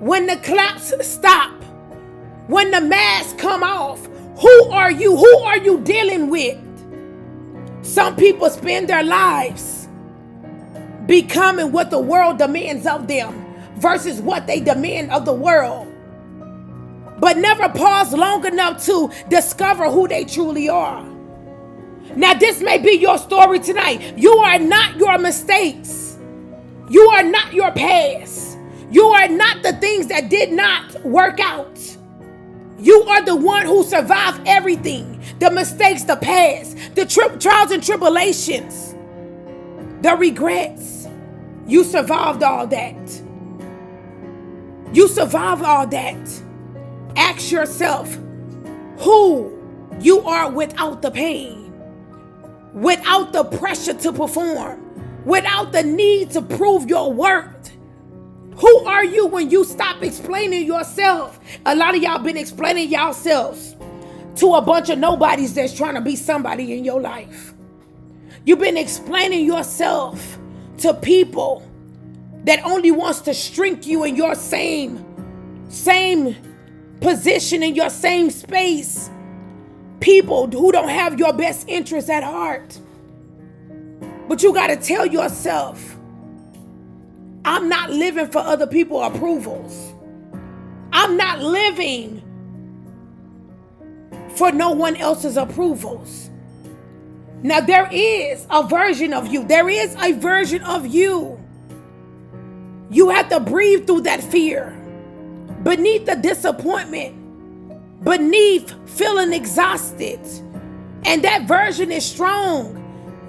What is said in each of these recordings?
When the claps stop, when the masks come off, who are you? Who are you dealing with? Some people spend their lives becoming what the world demands of them versus what they demand of the world, but never pause long enough to discover who they truly are. Now, this may be your story tonight. You are not your mistakes. You are not your past. You are not the things that did not work out. You are the one who survived everything. The mistakes, the past, the trials and tribulations, the regrets. You survived all that. You survived all that. Ask yourself who you are without the pain, without the pressure to perform, without the need to prove your worth. Who are you when you stop explaining yourself? A lot of y'all been explaining yourselves to a bunch of nobodies that's trying to be somebody in your life. You've been explaining yourself to people that only wants to shrink you in your same position, in your same space. People who don't have your best interests at heart. But you got to tell yourself, I'm not living for other people's approvals. I'm not living for no one else's approvals. Now, there is a version of you. There is a version of you. You have to breathe through that fear, beneath the disappointment, beneath feeling exhausted. And that version is strong.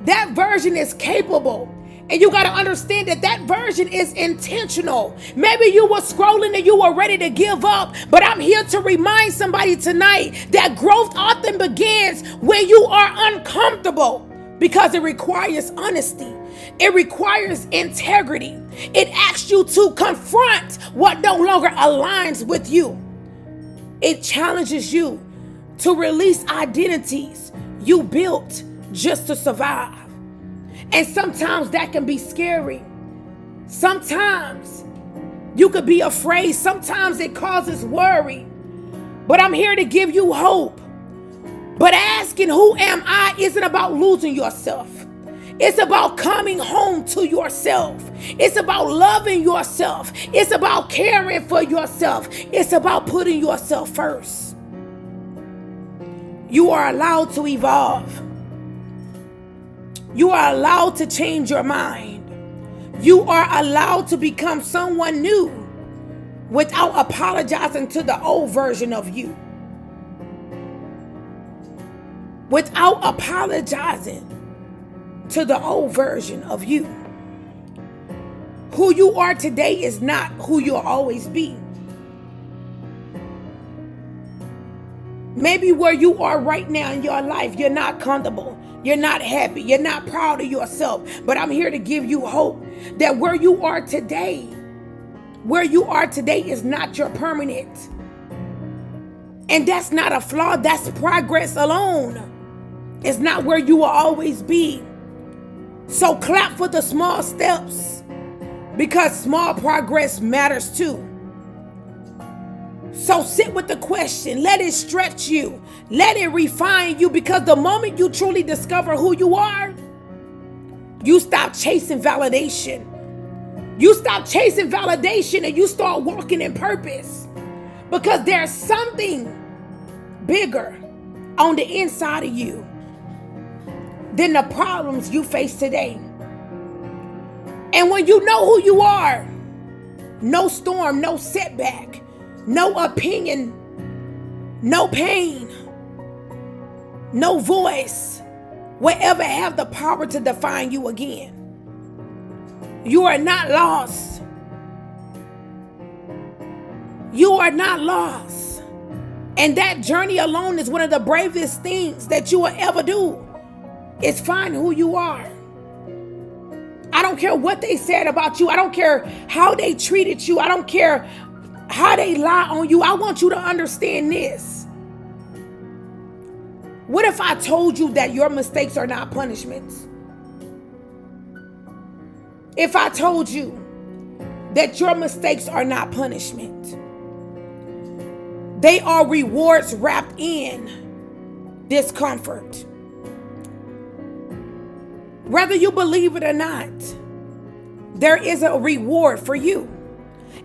That version is capable. And you got to understand that that version is intentional. Maybe you were scrolling and you were ready to give up, but I'm here to remind somebody tonight that growth often begins when you are uncomfortable, because it requires honesty. It requires integrity. It asks you to confront what no longer aligns with you. It challenges you to release identities you built just to survive. And sometimes that can be scary. Sometimes you could be afraid. Sometimes it causes worry. But I'm here to give you hope. But asking who am I isn't about losing yourself. It's about coming home to yourself. It's about loving yourself. It's about caring for yourself. It's about putting yourself first. You are allowed to evolve. You are allowed to change your mind. You are allowed to become someone new without apologizing to the old version of you. Without apologizing to the old version of you. Who you are today is not who you'll always be. Maybe where you are right now in your life, you're not comfortable. You're not happy. You're not proud of yourself. But I'm here to give you hope that where you are today is not your permanent. And that's not a flaw. That's progress alone. It's not where you will always be. So clap for the small steps, because small progress matters too. So sit with the question. Let it stretch you. Let it refine you, because the moment you truly discover who you are, you stop chasing validation. You stop chasing validation and you start walking in purpose, because there's something bigger on the inside of you than the problems you face today. And when you know who you are, no storm, no setback, no opinion, no pain, no voice will ever have the power to define you again. You are not lost. You are not lost. And that journey alone is one of the bravest things that you will ever do, is find who you are. I don't care what they said about you. I don't care how they treated you. I don't care how they lie on you. I want you to understand this. What if I told you that your mistakes are not punishments? If I told you that your mistakes are not punishment. They are rewards wrapped in discomfort. Whether you believe it or not, there is a reward for you.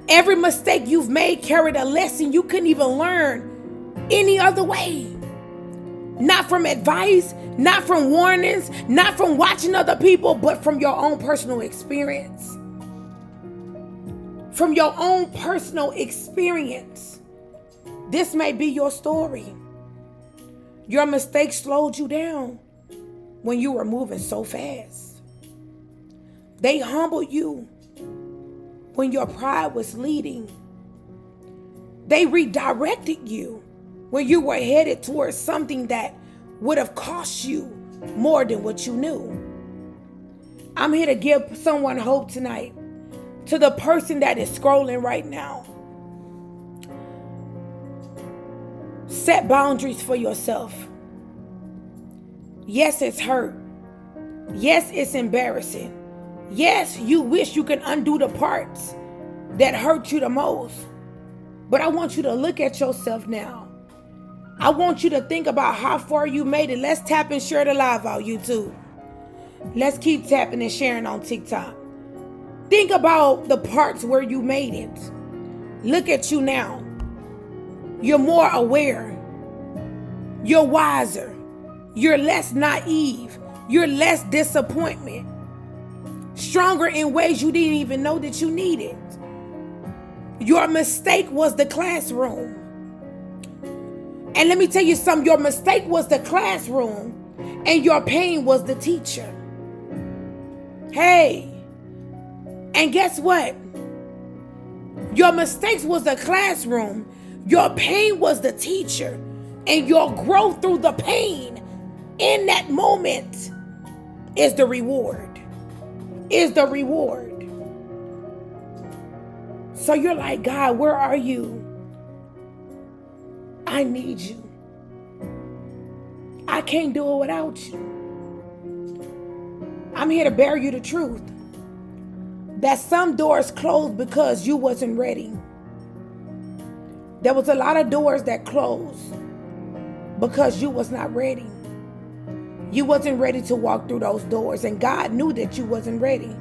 Every mistake you've made carried a lesson you couldn't even learn any other way. Not from advice, not from warnings, not from watching other people, but from your own personal experience. From your own personal experience. This may be your story. Your mistakes slowed you down when you were moving so fast. They humbled you when your pride was leading. They redirected you when you were headed towards something that would have cost you more than what you knew. I'm here to give someone hope tonight. To the person that is scrolling right now, set boundaries for yourself. Yes, it's hurt. Yes, it's embarrassing. Yes, you wish you could undo the parts that hurt you the most. But I want you to look at yourself now. I want you to think about how far you made it. Let's tap and share the live out YouTube. Let's keep tapping and sharing on TikTok. Think about the parts where you made it. Look at you now. You're more aware. You're wiser. You're less naive. You're less disappointment. Stronger in ways you didn't even know that you needed. Your mistake was the classroom. And let me tell you something. Your mistake was the classroom and your pain was the teacher. Hey. And guess what? Your mistakes was the classroom. Your pain was the teacher. And your growth through the pain in that moment is the reward. Is the reward. So you're like, God, where are you? I need you. I can't do it without you. I'm here to bear you the truth. That some doors closed because you wasn't ready. There was a lot of doors that closed because you was not ready. You wasn't ready to walk through those doors, and God knew that you wasn't ready.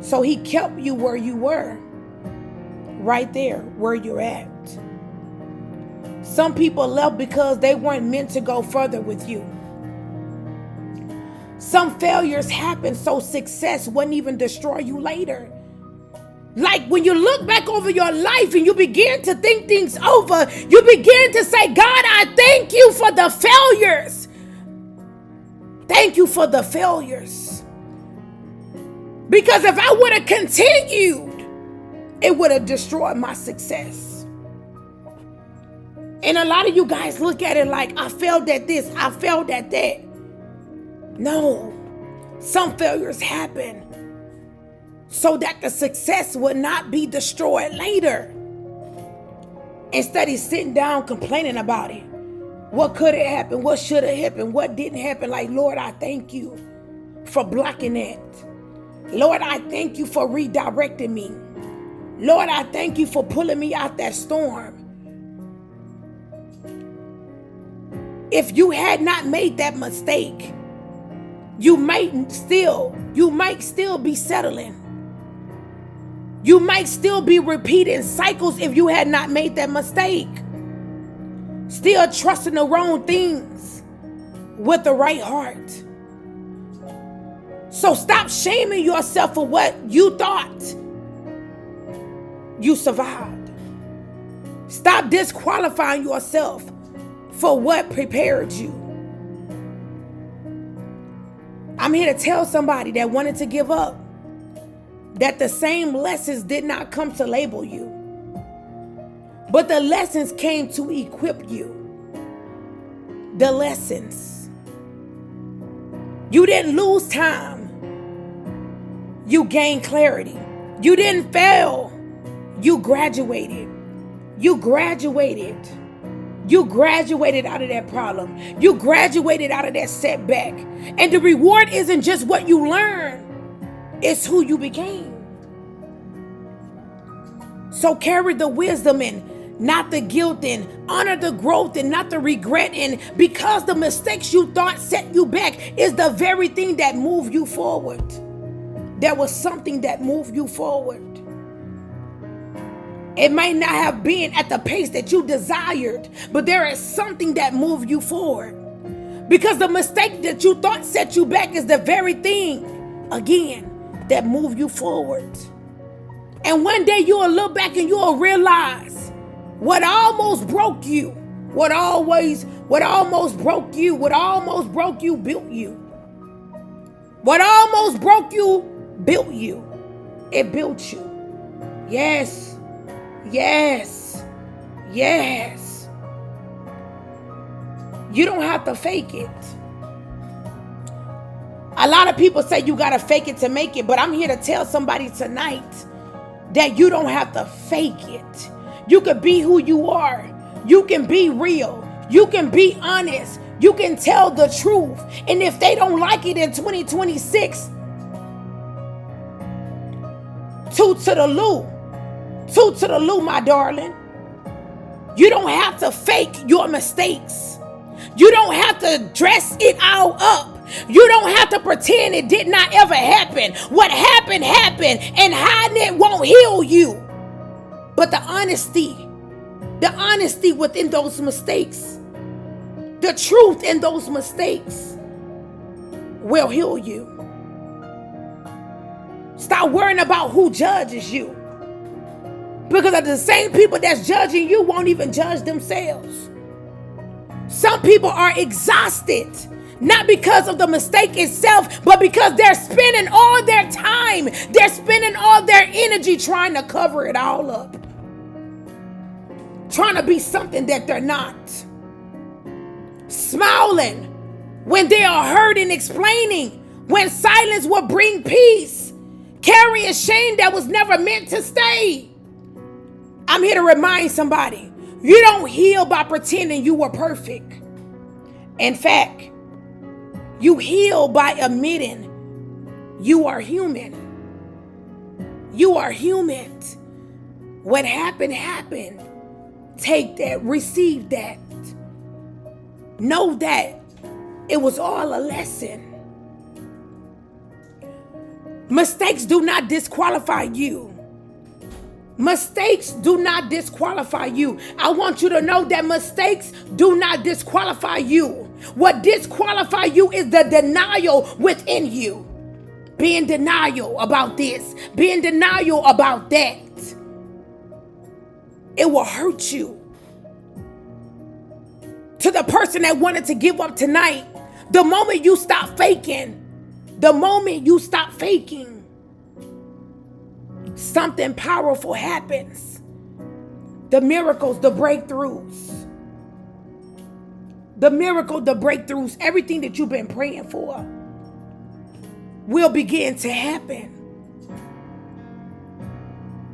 So he kept you where you were, right there where you're at. Some people left because they weren't meant to go further with you. Some failures happen so success wouldn't even destroy you later. Like when you look back over your life and you begin to think things over, you begin to say, God, I thank you for the failures. Thank you for the failures. Because if I would have continued, it would have destroyed my success. And a lot of you guys look at it like, I failed at this, I failed at that. No, some failures happen so that the success will not be destroyed later. Instead of sitting down complaining about it. What could have happened? What should have happened? What didn't happen? Like, Lord, I thank you for blocking that. Lord, I thank you for redirecting me. Lord, I thank you for pulling me out that storm. If you had not made that mistake, you might still be settling. You might still be repeating cycles if you had not made that mistake. Still trusting the wrong things with the right heart. So stop shaming yourself for what you thought you survived. Stop disqualifying yourself for what prepared you. I'm here to tell somebody that wanted to give up that the same lessons did not come to label you, but the lessons came to equip you. The lessons. You didn't lose time. You gained clarity. You didn't fail. You graduated. You graduated. You graduated out of that problem. You graduated out of that setback. And the reward isn't just what you learned. It's who you became. So carry the wisdom and not the guilt, and honor the growth and not the regret. And because the mistakes you thought set you back is the very thing that moved you forward. There was something that moved you forward. It might not have been at the pace that you desired, but there is something that moved you forward. Because the mistake that you thought set you back is the very thing, again, that moved you forward. And one day you will look back and you will realize what almost broke you, what almost broke you built you. What almost broke you built you. It built you. Yes. Yes. Yes. You don't have to fake it. A lot of people say you got to fake it to make it, but I'm here to tell somebody tonight that you don't have to fake it. You can be who you are. You can be real. You can be honest. You can tell the truth. And if they don't like it in 2026, toot to the loo. Toot to the loo, my darling. You don't have to fake your mistakes. You don't have to dress it all up. You don't have to pretend it did not ever happen. What happened, happened, and hiding it won't heal you. But the honesty within those mistakes, the truth in those mistakes will heal you. Stop worrying about who judges you. Because of the same people that's judging you won't even judge themselves. Some people are exhausted, not because of the mistake itself, but because they're spending all their time, they're spending all their energy trying to cover it all up. Trying to be something that they're not. Smiling when they are hurt and explaining when silence will bring peace. Carrying shame that was never meant to stay. I'm here to remind somebody, you don't heal by pretending you were perfect. In fact, you heal by admitting you are human. You are human. What happened, happened. Take that, receive that. Know that it was all a lesson. Mistakes do not disqualify you. Mistakes do not disqualify you. I want you to know that mistakes do not disqualify you. What disqualifies you is the denial within you. Be in denial about this. Be in denial about that. It will hurt you. To the person that wanted to give up tonight, the moment you stop faking, something powerful happens. The miracles, the breakthroughs. The miracle, the breakthroughs, everything that you've been praying for will begin to happen.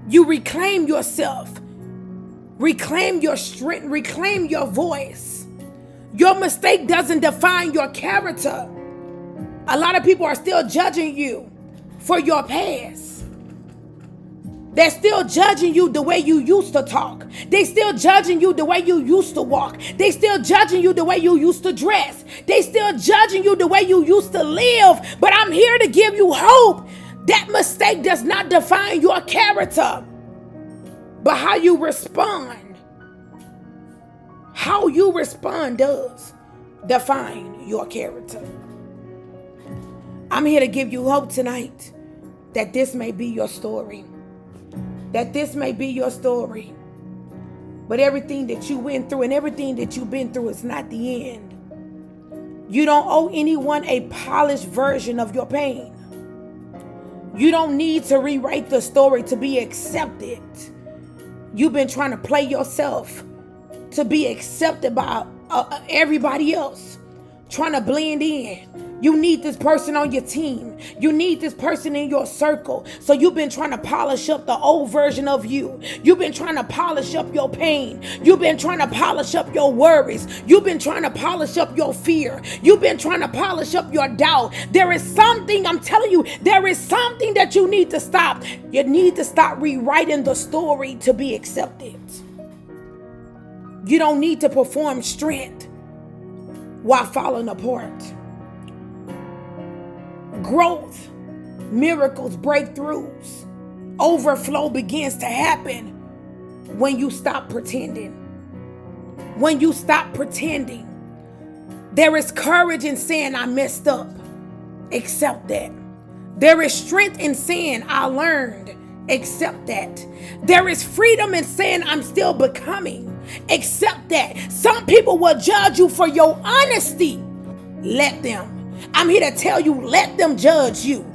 You reclaim yourself. Reclaim your strength. Reclaim your voice. Your mistake doesn't define your character. A lot of people are still judging you for your past. They're still judging you the way you used to talk. They still judging you the way you used to walk. They still judging you the way you used to dress. They still judging you the way you used to live. But I'm here to give you hope. That mistake does not define your character, but how you respond. How you respond does define your character. I'm here to give you hope tonight that this may be your story. That this may be your story. But everything that you went through and everything that you've been through is not the end. You don't owe anyone a polished version of your pain. You don't need to rewrite the story to be accepted. You've been trying to play yourself to be accepted by everybody else. trying to blend in. You need this person on your team. You need this person in your circle. So you've been trying to polish up the old version of you. You've been trying to polish up your pain. You've been trying to polish up your worries. You've been trying to polish up your fear. You've been trying to polish up your doubt. There is something, I'm telling you, there is something that you need to stop. You need to stop rewriting the story to be accepted. You don't need to perform strength while falling apart. Growth, miracles, breakthroughs, overflow begins to happen when you stop pretending. When you stop pretending. There is courage in saying I messed up. Accept that. There is strength in saying I learned. Accept that. There is freedom in saying I'm still becoming. Accept that. Some people will judge you for your honesty. Let them. I'm here to tell you, let them judge you.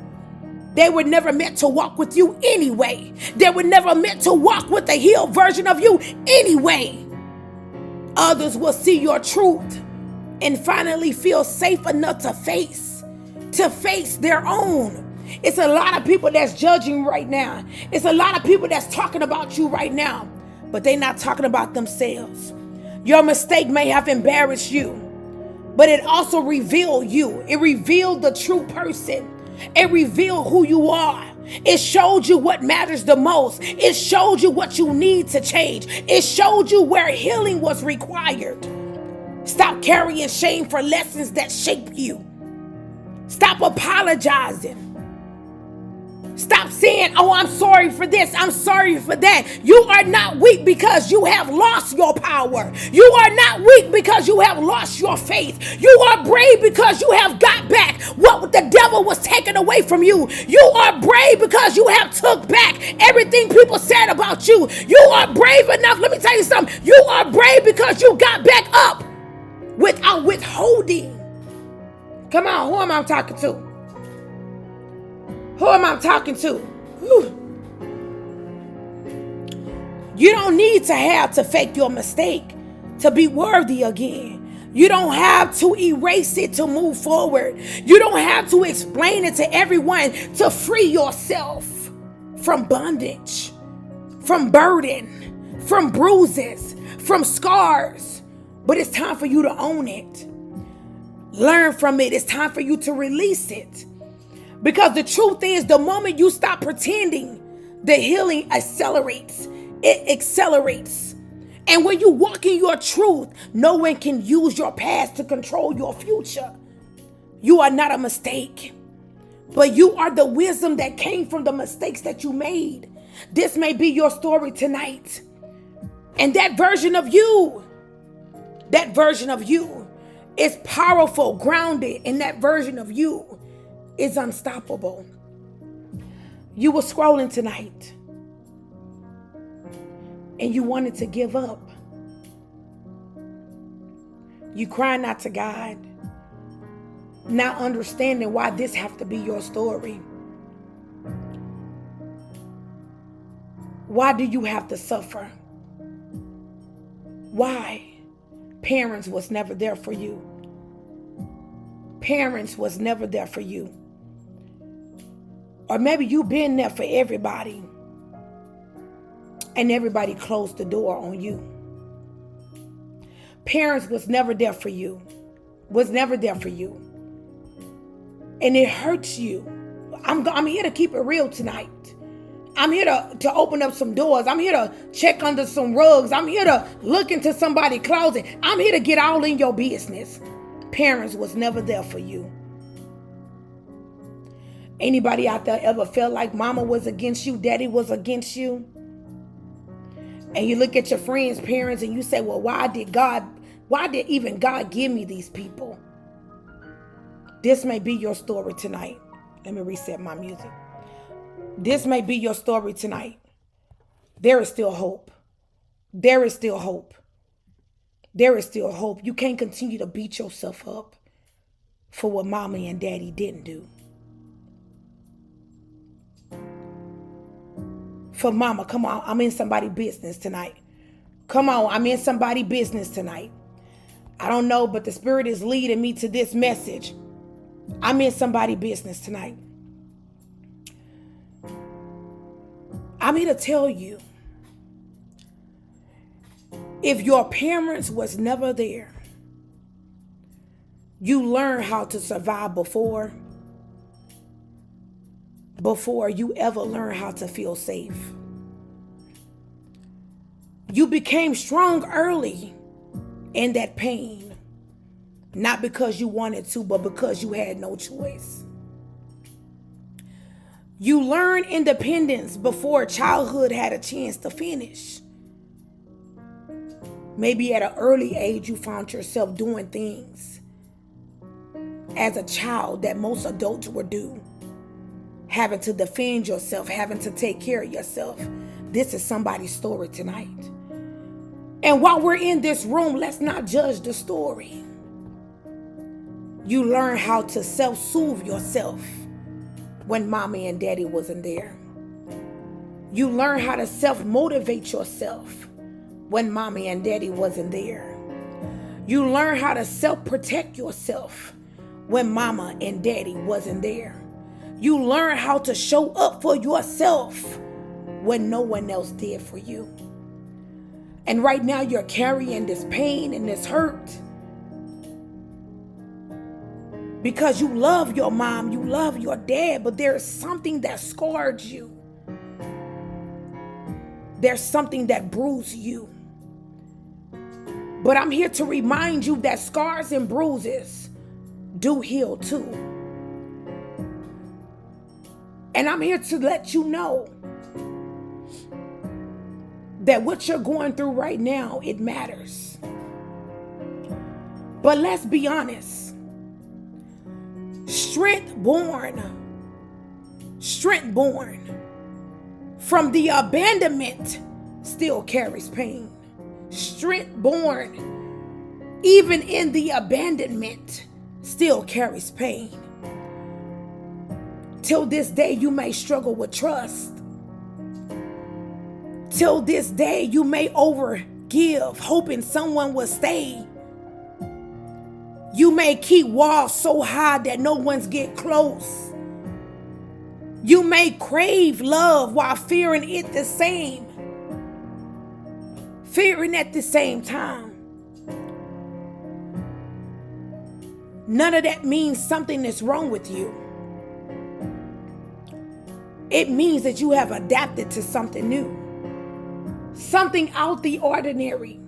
They were never meant to walk with you anyway. They were never meant to walk with the healed version of you anyway. Others will see your truth and finally feel safe enough to face their own. It's a lot of people that's judging right now. It's a lot of people that's talking about you right now, but they're not talking about themselves. Your mistake may have embarrassed you, but it also revealed you. It revealed the true person. It revealed who you are. It showed you what matters the most. It showed you what you need to change. It showed you where healing was required. Stop carrying shame for lessons that shape you. Stop apologizing. Stop saying, oh, I'm sorry for this, I'm sorry for that. You are not weak because you have lost your power. You are not weak because you have lost your faith. You are brave because you have got back what the devil was taken away from you. You are brave because you have took back everything people said about you. You are brave enough, let me tell you something. You are brave because you got back up without withholding. Come on, who am I talking to? Who am I talking to? Whew. You don't need to fake your mistake to be worthy again. You don't have to erase it to move forward. You don't have to explain it to everyone to free yourself from bondage, from burden, from bruises, from scars. But it's time for you to own it. Learn from it. It's time for you to release it. Because the truth is, the moment you stop pretending, the healing accelerates. It accelerates. And when you walk in your truth, no one can use your past to control your future. You are not a mistake, but you are the wisdom that came from the mistakes that you made. This may be your story tonight. And that version of you is powerful, grounded, and that version of you is unstoppable. You were scrolling tonight and you wanted to give up. You crying out to God, not understanding why this have to be your story. Why do you have to suffer? Why? Parents was never there for you. Parents was never there for you. Or maybe you've been there for everybody and everybody closed the door on you. Parents was never there for you. Was never there for you. And it hurts you. I'm here to keep it real tonight. I'm here to open up some doors. I'm here to check under some rugs. I'm here to look into somebody's closet. I'm here to get all in your business. Parents was never there for you. Anybody out there ever felt like mama was against you, daddy was against you? And you look at your friends' parents and you say, well, why did even God give me these people? This may be your story tonight. Let me reset my music. This may be your story tonight. There is still hope. There is still hope. There is still hope. You can't continue to beat yourself up for what mommy and daddy didn't do. For mama, come on, I'm in somebody's business tonight. Come on, I'm in somebody's business tonight. I don't know, but the Spirit is leading me to this message. I'm in somebody's business tonight. I'm here to tell you, if your parents was never there, you learn how to survive before you ever learn how to feel safe. You became strong early in that pain, not because you wanted to, but because you had no choice. You learn independence before childhood had a chance to finish. Maybe at an early age, you found yourself doing things as a child that most adults would do. Having to defend yourself, having to take care of yourself. This is somebody's story tonight. And while we're in this room, let's not judge the story. You learn how to self-soothe yourself when mommy and daddy wasn't there. You learn how to self-motivate yourself when mommy and daddy wasn't there. You learn how to self-protect yourself when mama and daddy wasn't there. You learn how to show up for yourself when no one else did for you. And right now you're carrying this pain and this hurt because you love your mom, you love your dad, but there's something that scarred you. There's something that bruised you. But I'm here to remind you that scars and bruises do heal too. And I'm here to let you know that what you're going through right now, it matters. But let's be honest. Strength born from the abandonment still carries pain. Strength born even in the abandonment still carries pain. Till this day, you may struggle with trust. Till this day, you may overgive, hoping someone will stay. You may keep walls so high that no one's get close. You may crave love while fearing it the same. Fearing at the same time. None of that means something is wrong with you. It means that you have adapted to something new. Something out the ordinary.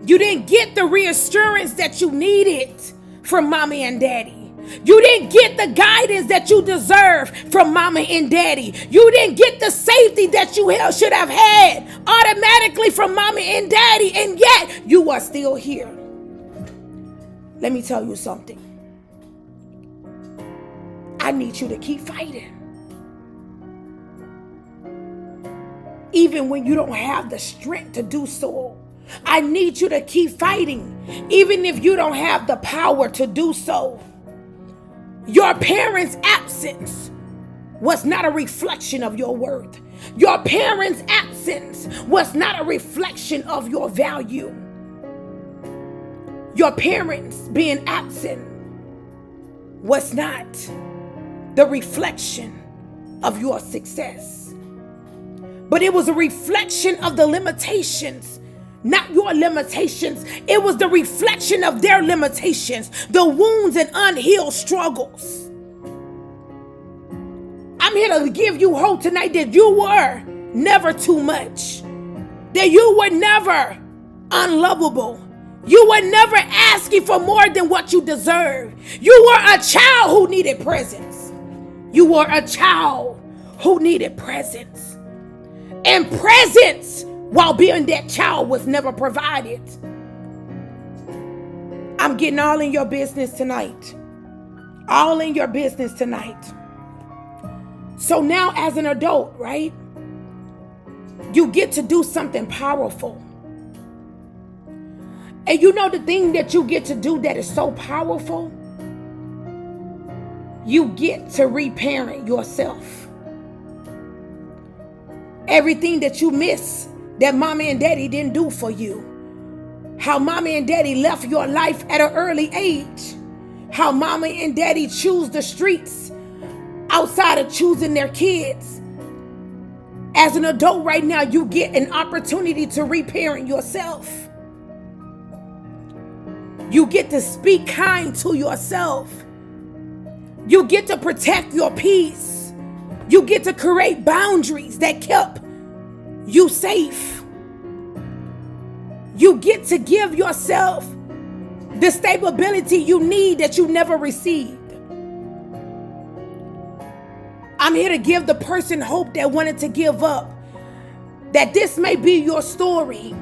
You didn't get the reassurance that you needed from mommy and daddy. You didn't get the guidance that you deserve from mama and daddy. You didn't get the safety that you should have had automatically from mama and daddy, and yet you are still here. Let me tell you something. I need you to keep fighting. Even when you don't have the strength to do so, I need you to keep fighting. Even if you don't have the power to do so. Your parents' absence was not a reflection of your worth. Your parents' absence was not a reflection of your value. Your parents being absent was not the reflection of your success. But it was a reflection of the limitations, not your limitations. It was the reflection of their limitations, the wounds and unhealed struggles. I'm here to give you hope tonight that you were never too much, that you were never unlovable. You were never asking for more than what you deserve. You were a child who needed presence. You were a child who needed presence. And presence, while being that child, was never provided. I'm getting all in your business tonight. All in your business tonight. So now as an adult, right? You get to do something powerful. And you know the thing that you get to do that is so powerful? You get to reparent yourself. Everything that you miss that mommy and daddy didn't do for you, How mommy and daddy left your life at an early age. How mommy and daddy choose the streets outside of choosing their kids. As an adult right now, you get an opportunity to reparent yourself. You get to speak kind to yourself. You get to protect your peace. You get to create boundaries that kept you safe. You get to give yourself the stability you need that you never received. I'm here to give the person hope that wanted to give up, that this may be your story,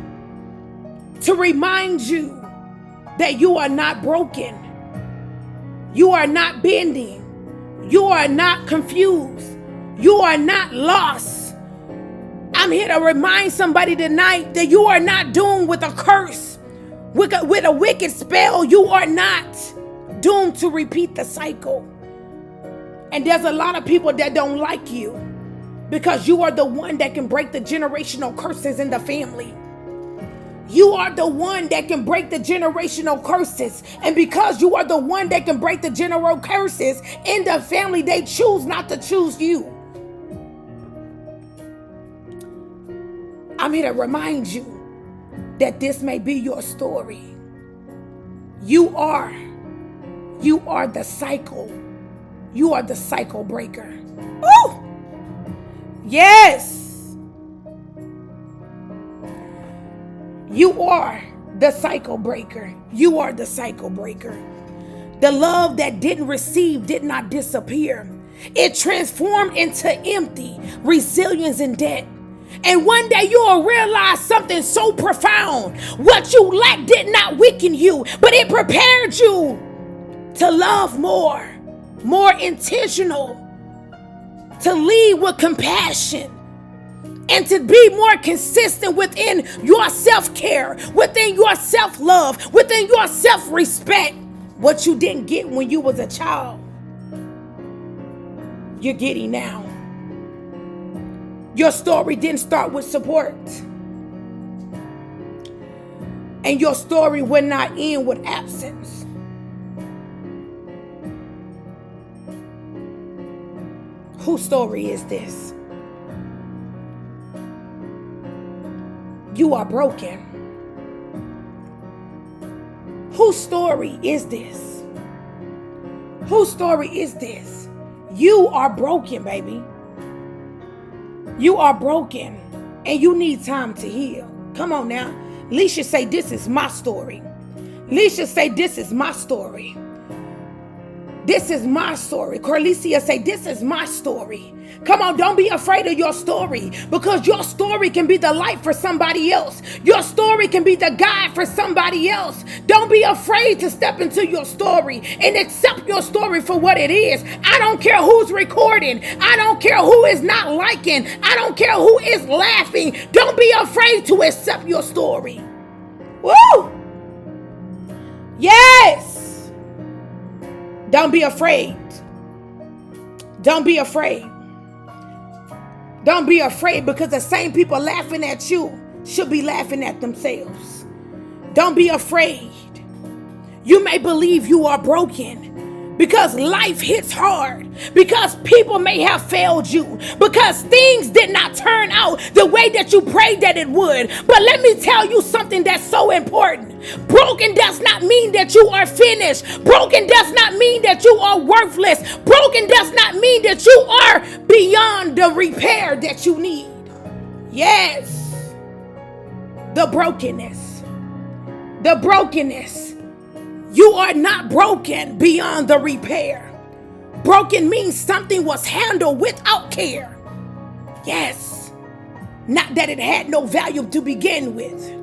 to remind you that you are not broken. You are not bending. You are not confused. You are not lost. I'm here to remind somebody tonight that you are not doomed with a curse, with a wicked spell. You are not doomed to repeat the cycle. And there's a lot of people that don't like you because you are the one that can break the generational curses in the family. You are the one that can break the generational curses. And because you are the one that can break the generational curses in the family, they choose not to choose you. I'm here to remind you that this may be your story. You are the cycle. You are the cycle breaker. Oh, yes. You are the cycle breaker. You are the cycle breaker. The love that didn't receive did not disappear. It transformed into empty resilience and debt. And one day you will realize something so profound. What you lacked did not weaken you, but it prepared you to love more intentional, to lead with compassion, and to be more consistent within your self-care, within your self-love, within your self-respect. What you didn't get when you was a child, you're getting now. Your story didn't start with support. And your story will not end with absence. Whose story is this? You are broken. Whose story is this? Whose story is this? You are broken, baby. You are broken and you need time to heal. Come on now. Leisha say, this is my story. Leisha say, this is my story. This is my story. Corlicia say, this is my story. Come on, don't be afraid of your story, because your story can be the light for somebody else. Your story can be the guide for somebody else. Don't be afraid to step into your story and accept your story for what it is. I don't care who's recording. I don't care who is not liking. I don't care who is laughing. Don't be afraid to accept your story. Woo! Yes! Don't be afraid. Don't be afraid. Don't be afraid, because the same people laughing at you should be laughing at themselves. Don't be afraid. You may believe you are broken because life hits hard, because people may have failed you, because things did not turn out the way that you prayed that it would. But let me tell you something that's so important. Broken does not mean that you are finished. Broken does not mean that you are worthless. Broken does not mean that you are beyond the repair that you need. Yes, the brokenness. The brokenness. You are not broken beyond the repair. Broken means something was handled without care. Yes, not that it had no value to begin with.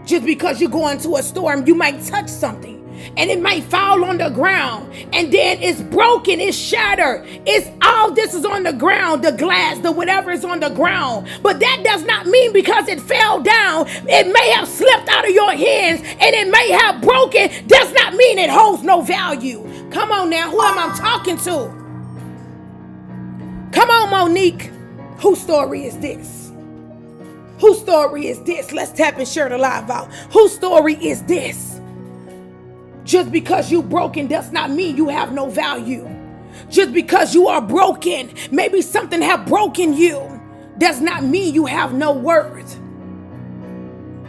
Just because you go into a storm, you might touch something and it might fall on the ground, and then it's broken, it's shattered. It's all this is on the ground, the glass, the whatever is on the ground. But that does not mean because it fell down, it may have slipped out of your hands and it may have broken, does not mean it holds no value. Come on now, who am I talking to? Come on, Monique. Whose story is this? Whose story is this? Let's tap and share the live out. Whose story is this? Just because you broken does not mean you have no value. Just because you are broken, maybe something have broken you, does not mean you have no worth.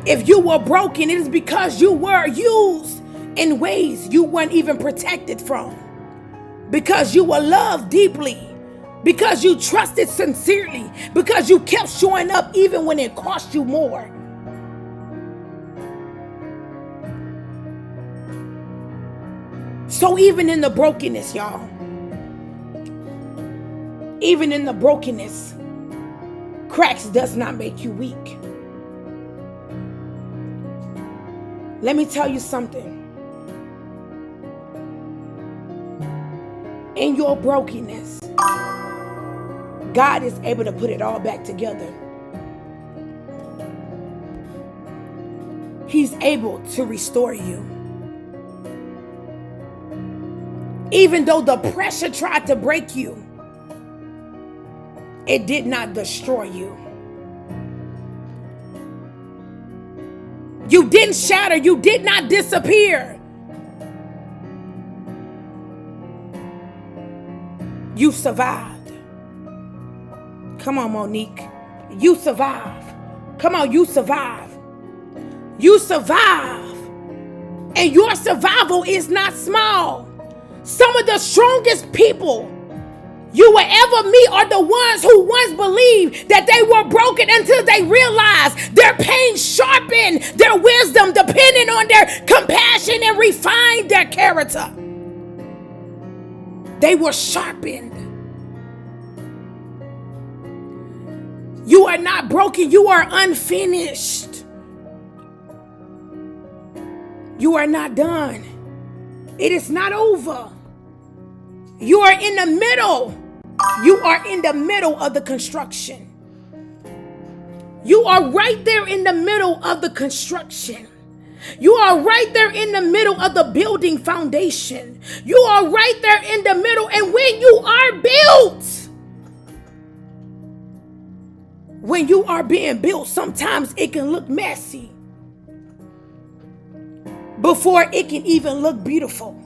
If you were broken, it is because you were used in ways you weren't even protected from. Because you were loved deeply. Because you trusted sincerely. Because you kept showing up even when it cost you more. So even in the brokenness, y'all, even in the brokenness, cracks does not make you weak. Let me tell you something. In your brokenness, God is able to put it all back together. He's able to restore you. Even though the pressure tried to break you, it did not destroy you. You didn't shatter. You did not disappear. You survived. Come on, Monique. You survive. Come on, you survive. You survive. And your survival is not small. Some of the strongest people you will ever meet are the ones who once believed that they were broken until they realized their pain sharpened their wisdom, depending on their compassion, and refined their character. They were sharpened. You are not broken. You are unfinished. You are not done. It is not over. You are in the middle. You are in the middle of the construction. You are right there in the middle of the construction. You are right there in the middle of the building foundation. You are right there in the middle. And when you are built, when you are being built, sometimes it can look messy before it can even look beautiful.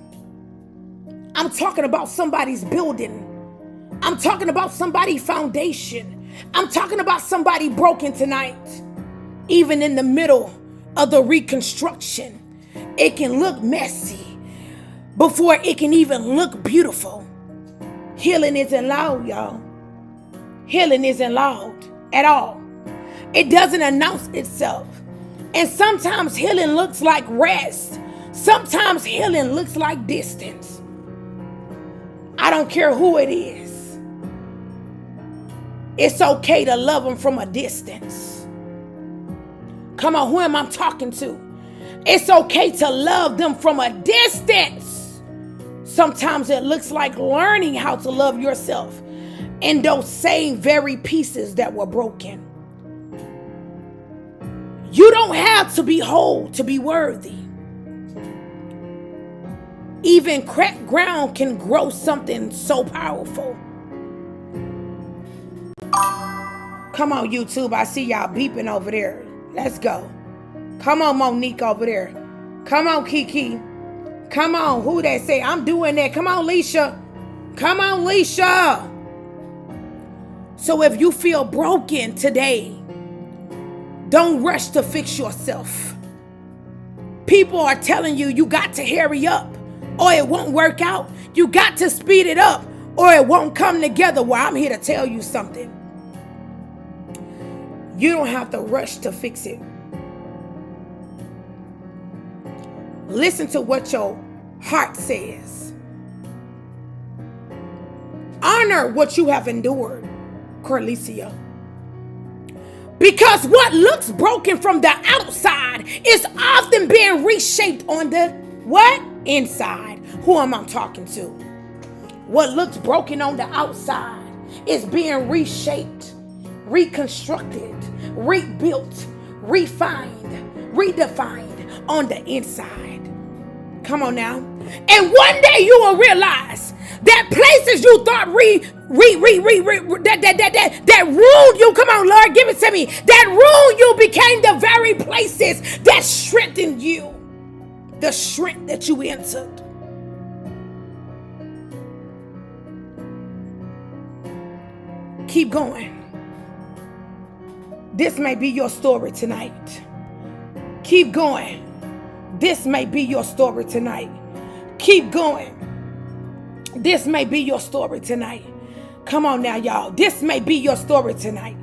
I'm talking about somebody's building. I'm talking about somebody's foundation. I'm talking about somebody broken tonight. Even in the middle of the reconstruction, it can look messy before it can even look beautiful. Healing isn't loud, y'all. Healing isn't loud at all. It doesn't announce itself. And sometimes healing looks like rest. Sometimes healing looks like distance. I don't care who it is. It's okay to love them from a distance. Come on, who am I talking to? It's okay to love them from a distance. Sometimes it looks like learning how to love yourself in those same very pieces that were broken. You don't have to be whole to be worthy. Even cracked ground can grow something so powerful. Come on, YouTube. I see y'all beeping over there. Let's go. Come on, Monique over there. Come on, Kiki. Come on. Who that say? I'm doing that. Come on, Leisha. Come on, Leisha. So if you feel broken today, don't rush to fix yourself. People are telling you, you got to hurry up or it won't work out. You got to speed it up or it won't come together. Well, I'm here to tell you something. You don't have to rush to fix it. Listen to what your heart says. Honor what you have endured, Carlicia. Because what looks broken from the outside is often being reshaped on the what? Inside. Who am I talking to? What looks broken on the outside is being reshaped, reconstructed, rebuilt, refined, redefined on the inside. Come on now. And one day you will realize that places you thought that ruined you. Come on, Lord, give it to me. That ruined you became the very places that strengthened you. The strength that you entered. Keep going. This may be your story tonight. Keep going. This may be your story tonight. Keep going. This may be your story tonight. Come on now, y'all. This may be your story tonight.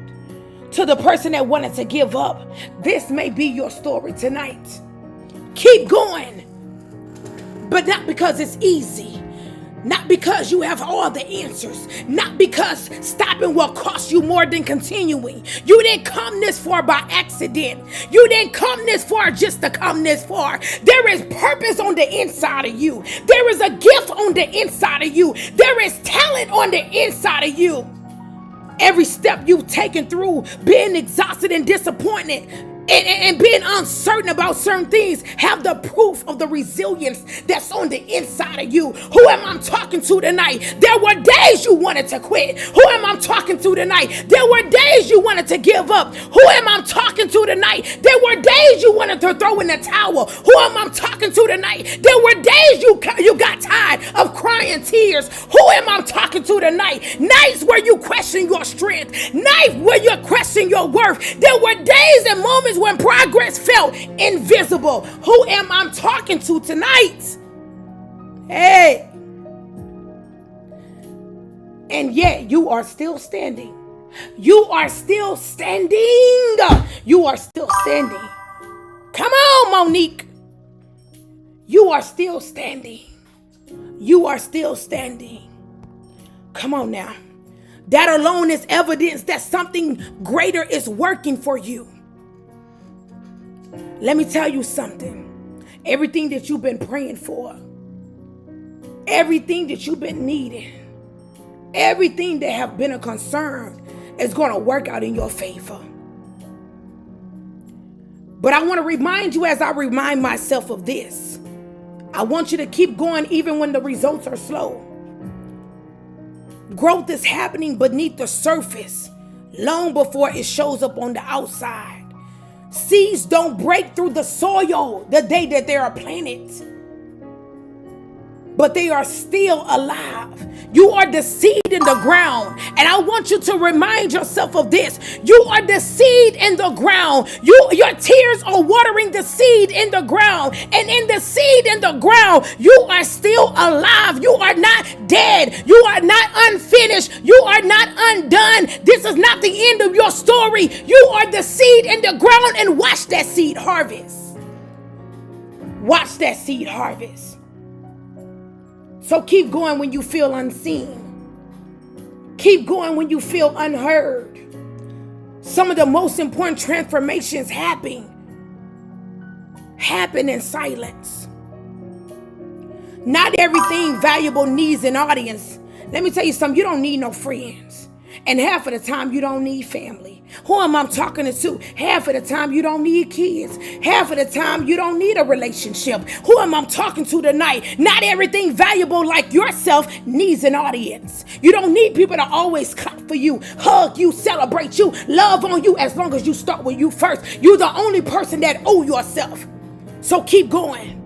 To the person that wanted to give up, this may be your story tonight. Keep going. But not because it's easy. Not because you have all the answers. Not because stopping will cost you more than continuing. You didn't come this far by accident. You didn't come this far just to come this far. There is purpose on the inside of you. There is a gift on the inside of you. There is talent on the inside of you. Every step you've taken through being exhausted and disappointed and being uncertain about certain things have the proof of the resilience that's on the inside of you. Who am I talking to tonight? There were days you wanted to quit. Who am I talking to tonight? There were days you wanted to give up. Who am I talking to tonight? There were days you wanted to throw in the towel. Who am I talking to tonight? There were days you got tired of crying tears. Who am I talking to tonight? Nights where you question your strength. Nights where you question your worth. There were days and moments when progress felt invisible. Who am I talking to tonight? Hey. And yet you are still standing. You are still standing. You are still standing. Come on, Monique. You are still standing. You are still standing. Come on now. That alone is evidence that something greater is working for you. Let me tell you something. Everything that you've been praying for, everything that you've been needing, everything that have been a concern is going to work out in your favor. But I want to remind you, as I remind myself of this, I want you to keep going even when the results are slow. Growth is happening beneath the surface long before it shows up on the outside. Seeds don't break through the soil the day that they are planted, but they are still alive. You are the seed in the ground. And I want you to remind yourself of this. You are the seed in the ground. Your tears are watering the seed in the ground. And in the seed in the ground, you are still alive. You are not dead. You are not unfinished. You are not undone. This is not the end of your story. You are the seed in the ground, and watch that seed harvest. Watch that seed harvest. So keep going when you feel unseen. Keep going when you feel unheard. Some of the most important transformations happen in silence. Not everything valuable needs an audience. Let me tell you something. You don't need no friends. And half of the time you don't need family. Who am I talking to? Half of the time you don't need kids. Half of the time you don't need a relationship. Who am I talking to tonight? Not everything valuable like yourself needs an audience. You don't need people to always clap for you, hug you, celebrate you, love on you, as long as you start with you first. You're the only person that owe yourself. So keep going.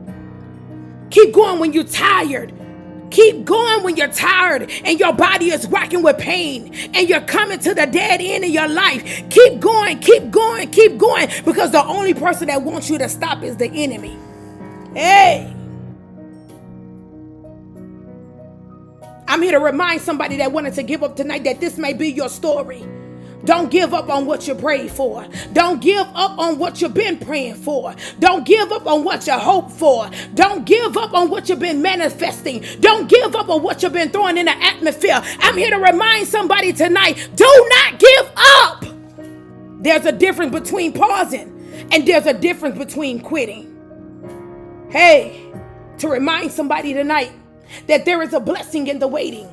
Keep going when you're tired. Keep going when you're tired and your body is racking with pain and you're coming to the dead end of your life. Keep going, keep going, keep going, because the only person that wants you to stop is the enemy. Hey. I'm here to remind somebody that wanted to give up tonight that this may be your story. Don't give up on what you prayed for. Don't give up on what you've been praying for. Don't give up on what you hope for. Don't give up on what you've been manifesting. Don't give up on what you've been throwing in the atmosphere. I'm here to remind somebody tonight, do not give up. There's a difference between pausing and there's a difference between quitting. Hey, to remind somebody tonight that there is a blessing in the waiting.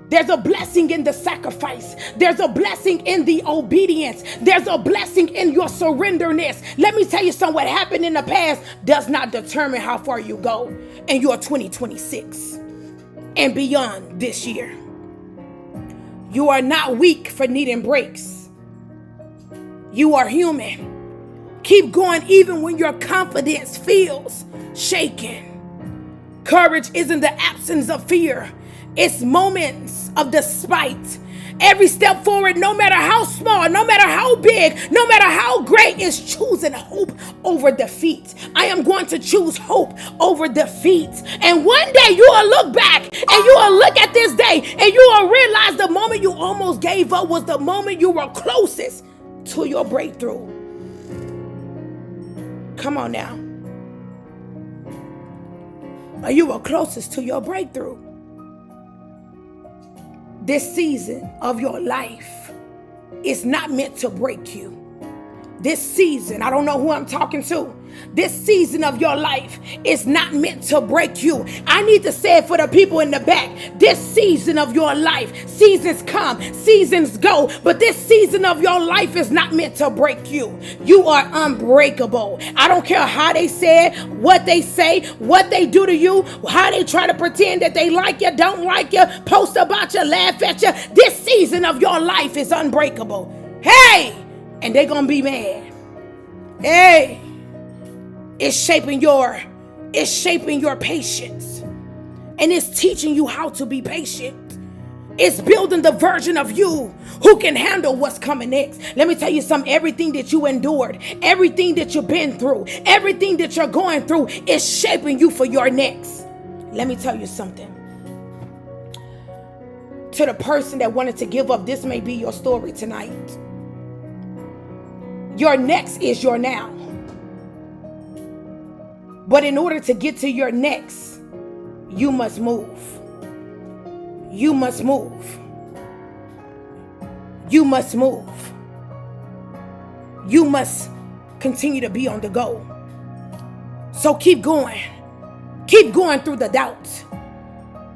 There's a blessing in the sacrifice. There's a blessing in the obedience. There's a blessing in your surrenderness. Let me tell you something. What happened in the past does not determine how far you go in your 2026 and beyond this year. You are not weak for needing breaks. You are human. Keep going even when your confidence feels shaken. Courage isn't the absence of fear. It's moments of despite. Every step forward, no matter how small, no matter how big, no matter how great, is choosing hope over defeat. I am going to choose hope over defeat. And one day you will look back and you will look at this day and you will realize the moment you almost gave up was the moment you were closest to your breakthrough. Come on now. Or you were closest to your breakthrough. This season of your life is not meant to break you. This season, I don't know who I'm talking to. This season of your life is not meant to break you. I need to say it for the people in the back. This season of your life, seasons come, seasons go, but this season of your life is not meant to break you. You are unbreakable. I don't care how they say it, what they say, what they do to you, how they try to pretend that they like you, don't like you, post about you, laugh at you. This season of your life is unbreakable. Hey! And they're gonna be mad. Hey! It's shaping your patience. And it's teaching you how to be patient. It's building the version of you who can handle what's coming next. Let me tell you something. Everything that you endured, everything that you've been through, everything that you're going through is shaping you for your next. Let me tell you something. To the person that wanted to give up, this may be your story tonight. Your next is your now. But in order to get to your next, you must move. You must move. You must move. You must continue to be on the go. So keep going. Keep going through the doubts.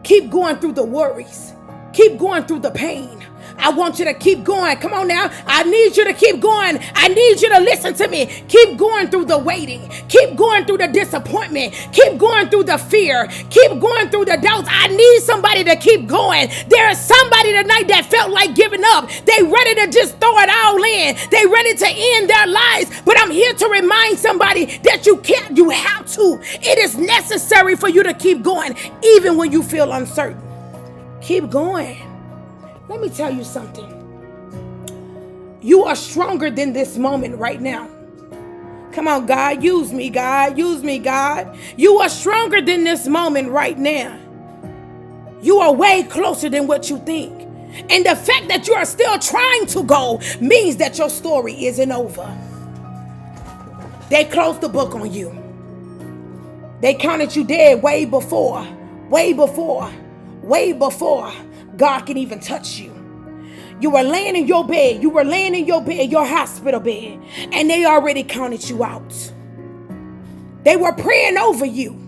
Keep going through the worries. Keep going through the pain. I want you to keep going. Come on now. I need you to keep going. I need you to listen to me. Keep going through the waiting. Keep going through the disappointment. Keep going through the fear. Keep going through the doubts. I need somebody to keep going. There is somebody tonight that felt like giving up. They ready to just throw it all in. They ready to end their lives. But I'm here to remind somebody that you can't. You have to. It is necessary for you to keep going, even when you feel uncertain. Keep going. Let me tell you something. You are stronger than this moment right now. Come on, God. Use me, God. Use me, God. You are stronger than this moment right now. You are way closer than what you think. And the fact that you are still trying to go means that your story isn't over. They closed the book on you. They counted you dead way before God can even touch you. You were laying in your bed. Your hospital bed. And they already counted you out. They were praying over you,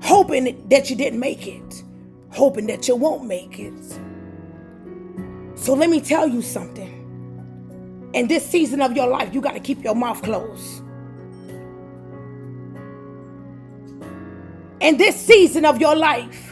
hoping that you didn't make it. Hoping that you won't make it. So let me tell you something. In this season of your life, you got to keep your mouth closed. In this season of your life,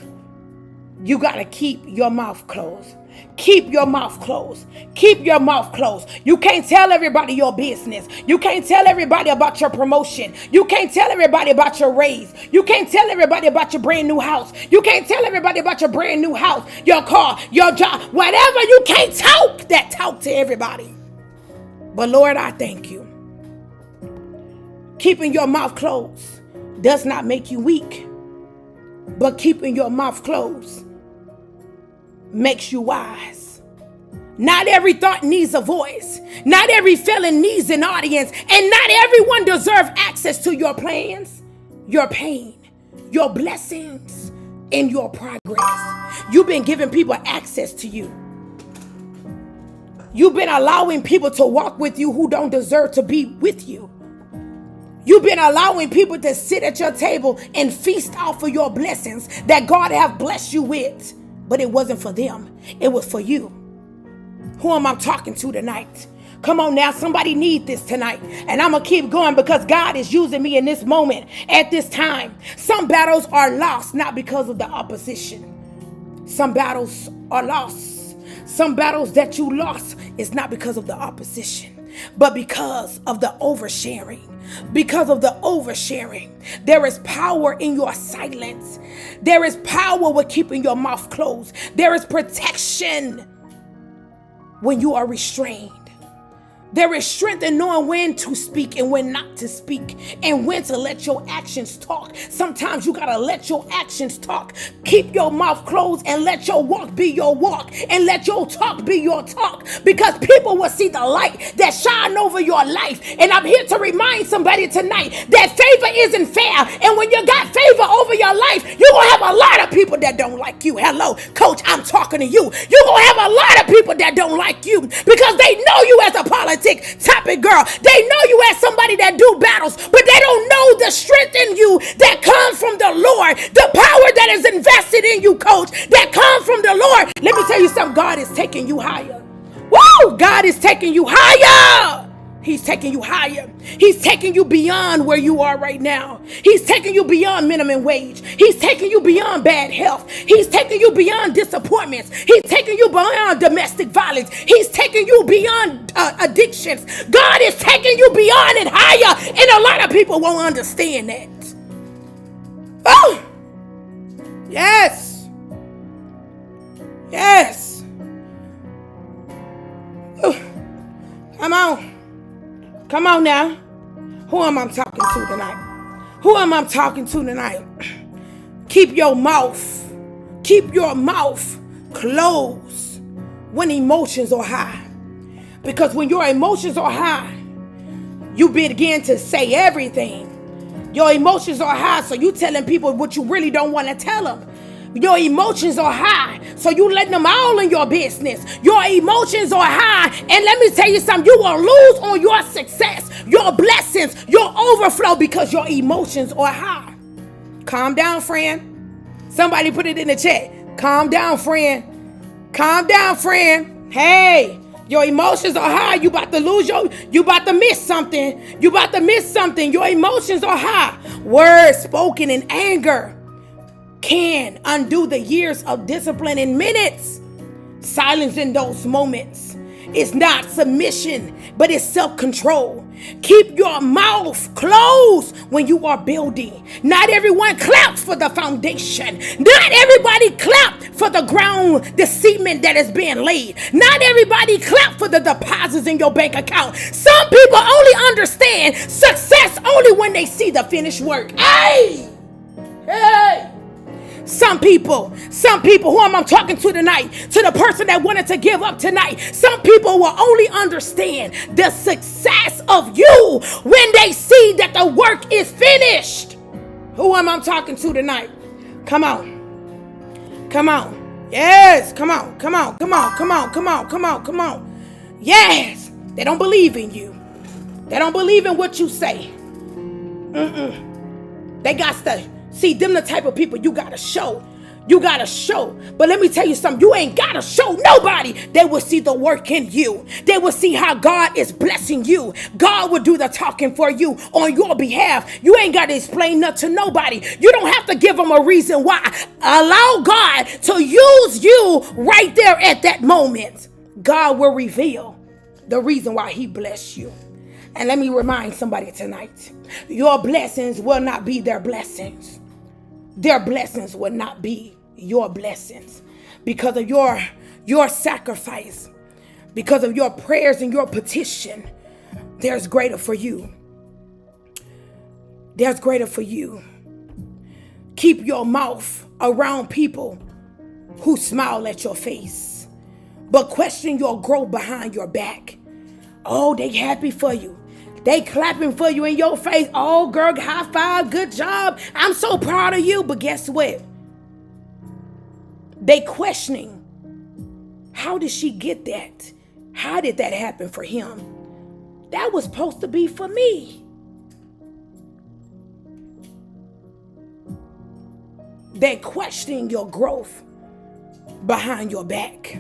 you got to keep your mouth closed. Keep your mouth closed. Keep your mouth closed. You can't tell everybody your business. You can't tell everybody about your promotion. You can't tell everybody about your raise. You can't tell everybody about your brand new house. You can't tell everybody about your brand new house, your car, your job, whatever. You can't talk to everybody. But Lord, I thank you. Keeping your mouth closed does not make you weak. But keeping your mouth closed makes you wise. Not every thought needs a voice. Not every feeling needs an audience. And not everyone deserves access to your plans, your pain, your blessings, and your progress. You've been giving people access to you. You've been allowing people to walk with you who don't deserve to be with you. You've been allowing people to sit at your table and feast off of your blessings that God have blessed you with. But it wasn't for them. It was for you. Who am I talking to tonight? Come on now, somebody need this tonight. And I'm going to keep going because God is using me in this moment, at this time. Some battles are lost not because of the opposition, Some battles are lost. Some battles that you lost is not because of the opposition, but because of the oversharing. Because of the oversharing. There is power in your silence. There is power with keeping your mouth closed. There is protection when you are restrained. There is strength in knowing when to speak and when not to speak, and when to let your actions talk. Sometimes you gotta let your actions talk. Keep your mouth closed and let your walk be your walk, and let your talk be your talk, because people will see the light that shine over your life. And I'm here to remind somebody tonight that favor isn't fair, and when you got favor over your life, you're gonna have a lot of people that don't like you. Hello, coach, I'm talking to you. You're gonna have a lot of people that don't like you because they know you as a politician topic girl. They know you as somebody that do battles, but they don't know the strength in you that comes from the Lord, the power that is invested in you, coach, that comes from the Lord. Let me tell you something. God is taking you higher. Woo! God is taking you higher. He's taking you higher. He's taking you beyond where you are right now. He's taking you beyond minimum wage. He's taking you beyond bad health. He's taking you beyond disappointments. He's taking you beyond domestic violence. He's taking you beyond addictions. God is taking you beyond and higher. And a lot of people won't understand that. Oh! Yes. Yes. Ooh. Come on. Come on now. Who am I talking to tonight? Who am I talking to tonight? Keep your mouth closed when emotions are high. Because when your emotions are high, you begin to say everything. Your emotions are high, so you telling people what you really don't want to tell them. Your emotions are high, so you letting them all in your business. Your emotions are high, and let me tell you something, you will lose on your success, your blessings, your overflow, because your emotions are high. Calm down, friend. Somebody put it in the chat. Calm down, friend. Calm down, friend. Hey, your emotions are high. You about to lose you about to miss something. You about to miss something. Your emotions are high. Words spoken in anger can undo the years of discipline in minutes. Silence in those moments is not submission, but it's self-control. Keep your mouth closed when you are building. Not everyone claps for the foundation. Not everybody claps for the ground, the cement that is being laid. Not everybody claps for the deposits in your bank account. Some people only understand success only when they see the finished work. Hey! Hey! Some people, who am I talking to tonight? To the person that wanted to give up tonight. Some people will only understand the success of you when they see that the work is finished. Who am I talking to tonight? Come on. Come on. Yes, come on. Come on. Come on. Come on. Come on. Come on. Come on. Yes. They don't believe in you. They don't believe in what you say. They got to see them, the type of people you gotta show. You gotta show. But let me tell you something. You ain't gotta show nobody. They will see the work in you. They will see how God is blessing you. God will do the talking for you on your behalf. You ain't gotta explain nothing to nobody. You don't have to give them a reason why. Allow God to use you right there at that moment. God will reveal the reason why he blessed you. And let me remind somebody tonight, your blessings will not be their blessings. Their blessings will not be your blessings because of your sacrifice, because of your prayers and your petition. There's greater for you. There's greater for you. Keep your mouth around people who smile at your face, but question your growth behind your back. Oh, they happy for you. They clapping for you in your face. Oh, girl, high five, good job. I'm so proud of you. But guess what? They questioning, how did she get that? How did that happen for him? That was supposed to be for me. They questioning your growth behind your back.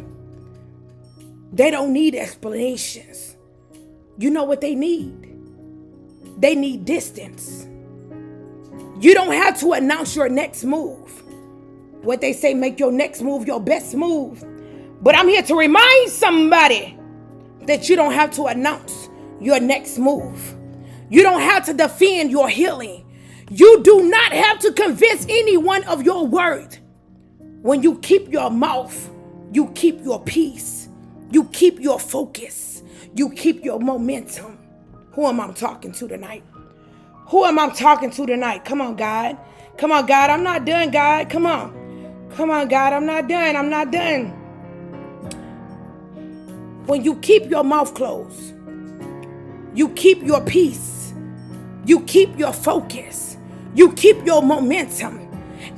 They don't need explanations. You know what they need? They need distance. You don't have to announce your next move. What they say, make your next move your best move. But I'm here to remind somebody that you don't have to announce your next move. You don't have to defend your healing. You do not have to convince anyone of your word. When you keep your mouth, you keep your peace. You keep your focus. You keep your momentum. Who am I talking to tonight? Who am I talking to tonight? Come on, God. Come on, God. I'm not done, God. Come on. Come on, God. I'm not done. I'm not done. When you keep your mouth closed, you keep your peace. You keep your focus. You keep your momentum.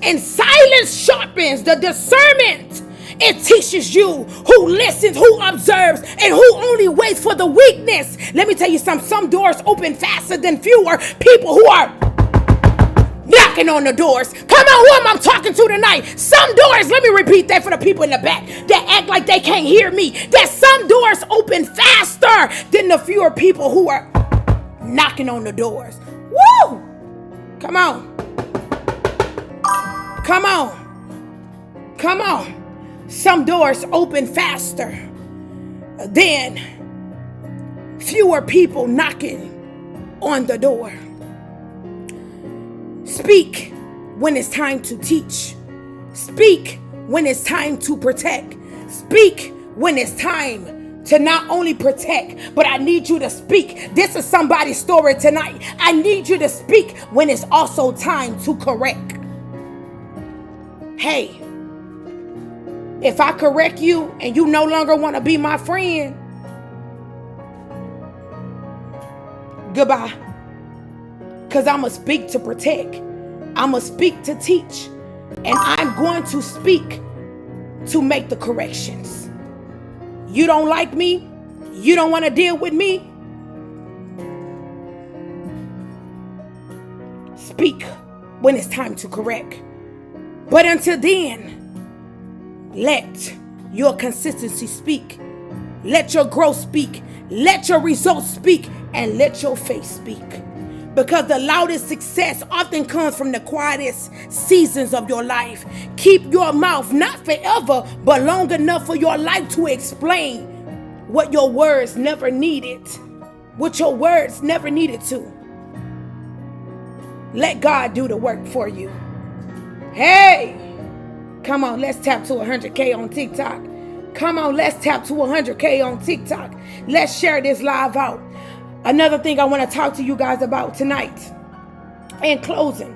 And silence sharpens the discernment. It teaches you who listens, who observes, and who only waits for the weakness. Let me tell you something. Some doors open faster than fewer people who are knocking on the doors. Come on, who am I talking to tonight? Some doors, let me repeat that for the people in the back that act like they can't hear me. That some doors open faster than the fewer people who are knocking on the doors. Woo! Come on. Come on. Come on. Some doors open faster than fewer people knocking on the door. Speak when it's time to teach. Speak when it's time to protect. Speak when it's time to not only protect, but I need you to speak. This is somebody's story tonight. I need you to speak when it's also time to correct. Hey, if I correct you and you no longer want to be my friend, goodbye. Because I'm going to speak to protect. I'm going to speak to teach. And I'm going to speak to make the corrections. You don't like me? You don't want to deal with me? Speak when it's time to correct. But until then, let your consistency speak. Let your growth speak. Let your results speak. And let your faith speak. Because the loudest success often comes from the quietest seasons of your life. Keep your mouth not forever, but long enough for your life to explain what your words never needed. What your words never needed to. Let God do the work for you. Hey! Come on, let's tap to 100K on TikTok. Come on, let's tap to 100K on TikTok. Let's share this live out. Another thing I want to talk to you guys about tonight. In closing,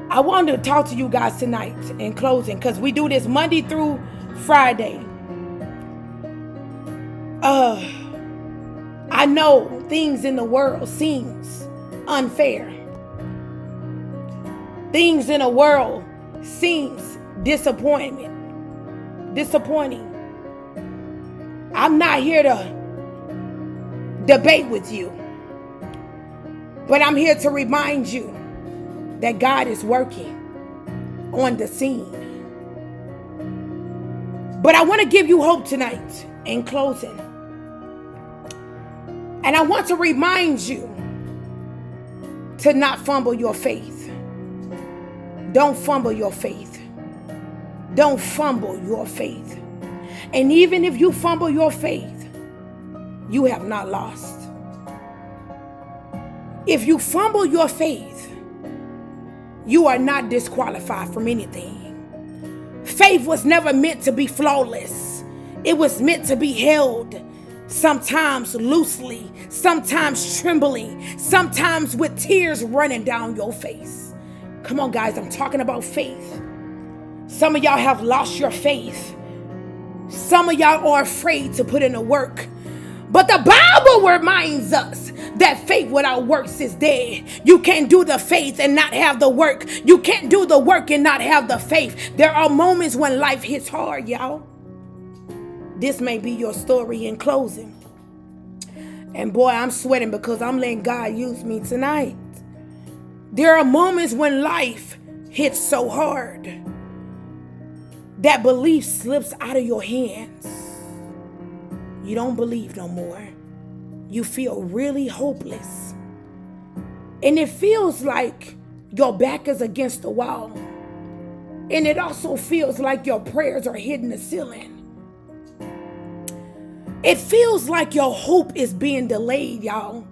I wanted to talk to you guys tonight in closing because we do this Monday through Friday. I know things in the world seems unfair. Things in the world seems disappointing. I'm not here to debate with you, but I'm here to remind you that God is working on the scene. But I want to give you hope tonight in closing. And I want to remind you to not fumble your faith. Don't fumble your faith. Don't fumble your faith. And even if you fumble your faith, you have not lost. If you fumble your faith, you are not disqualified from anything. Faith was never meant to be flawless. It was meant to be held, sometimes loosely, sometimes trembling, sometimes with tears running down your face. Come on, guys, I'm talking about faith. Some of y'all have lost your faith. Some of y'all are afraid to put in the work. But the Bible reminds us that faith without works is dead. You can't do the faith and not have the work. You can't do the work and not have the faith. There are moments when life hits hard, y'all. This may be your story in closing. And boy, I'm sweating because I'm letting God use me tonight. There are moments when life hits so hard that belief slips out of your hands. You don't believe no more. You feel really hopeless. And it feels like your back is against the wall. And it also feels like your prayers are hitting the ceiling. It feels like your hope is being delayed, y'all.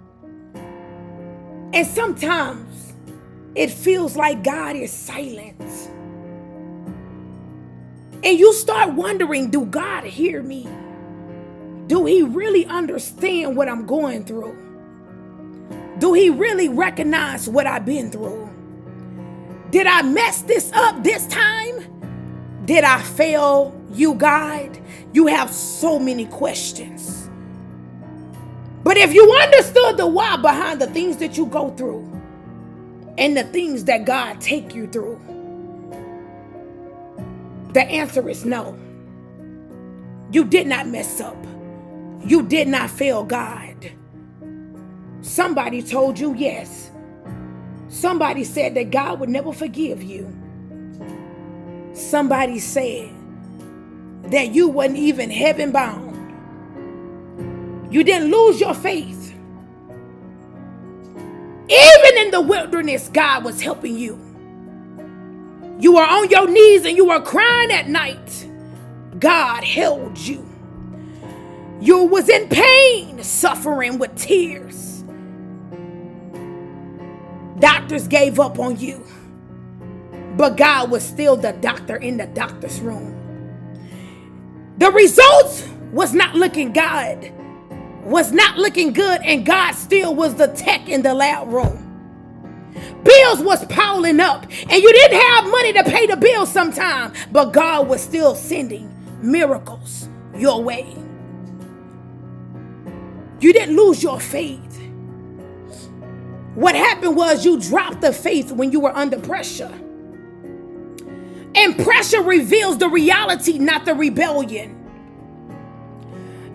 And sometimes it feels like God is silent. And you start wondering, do God hear me? Do he really understand what I'm going through? Do he really recognize what I've been through? Did I mess this up this time? Did I fail you, God? You have so many questions. But if you understood the why behind the things that you go through and the things that God take you through, the answer is no. You did not mess up. You did not fail God. Somebody told you yes. Somebody said that God would never forgive you. Somebody said that you weren't even heaven bound. You didn't lose your faith. Even in the wilderness, God was helping you. You were on your knees and you were crying at night. God held you. You was in pain, suffering with tears. Doctors gave up on you. But God was still the doctor in the doctor's room. The results was not looking good. And God still was the tech in the lab room. Bills was piling up and you didn't have money to pay the bills sometime, but God was still sending miracles your way. You didn't lose your faith. What happened was you dropped the faith when you were under pressure. And pressure reveals the reality, not the rebellion.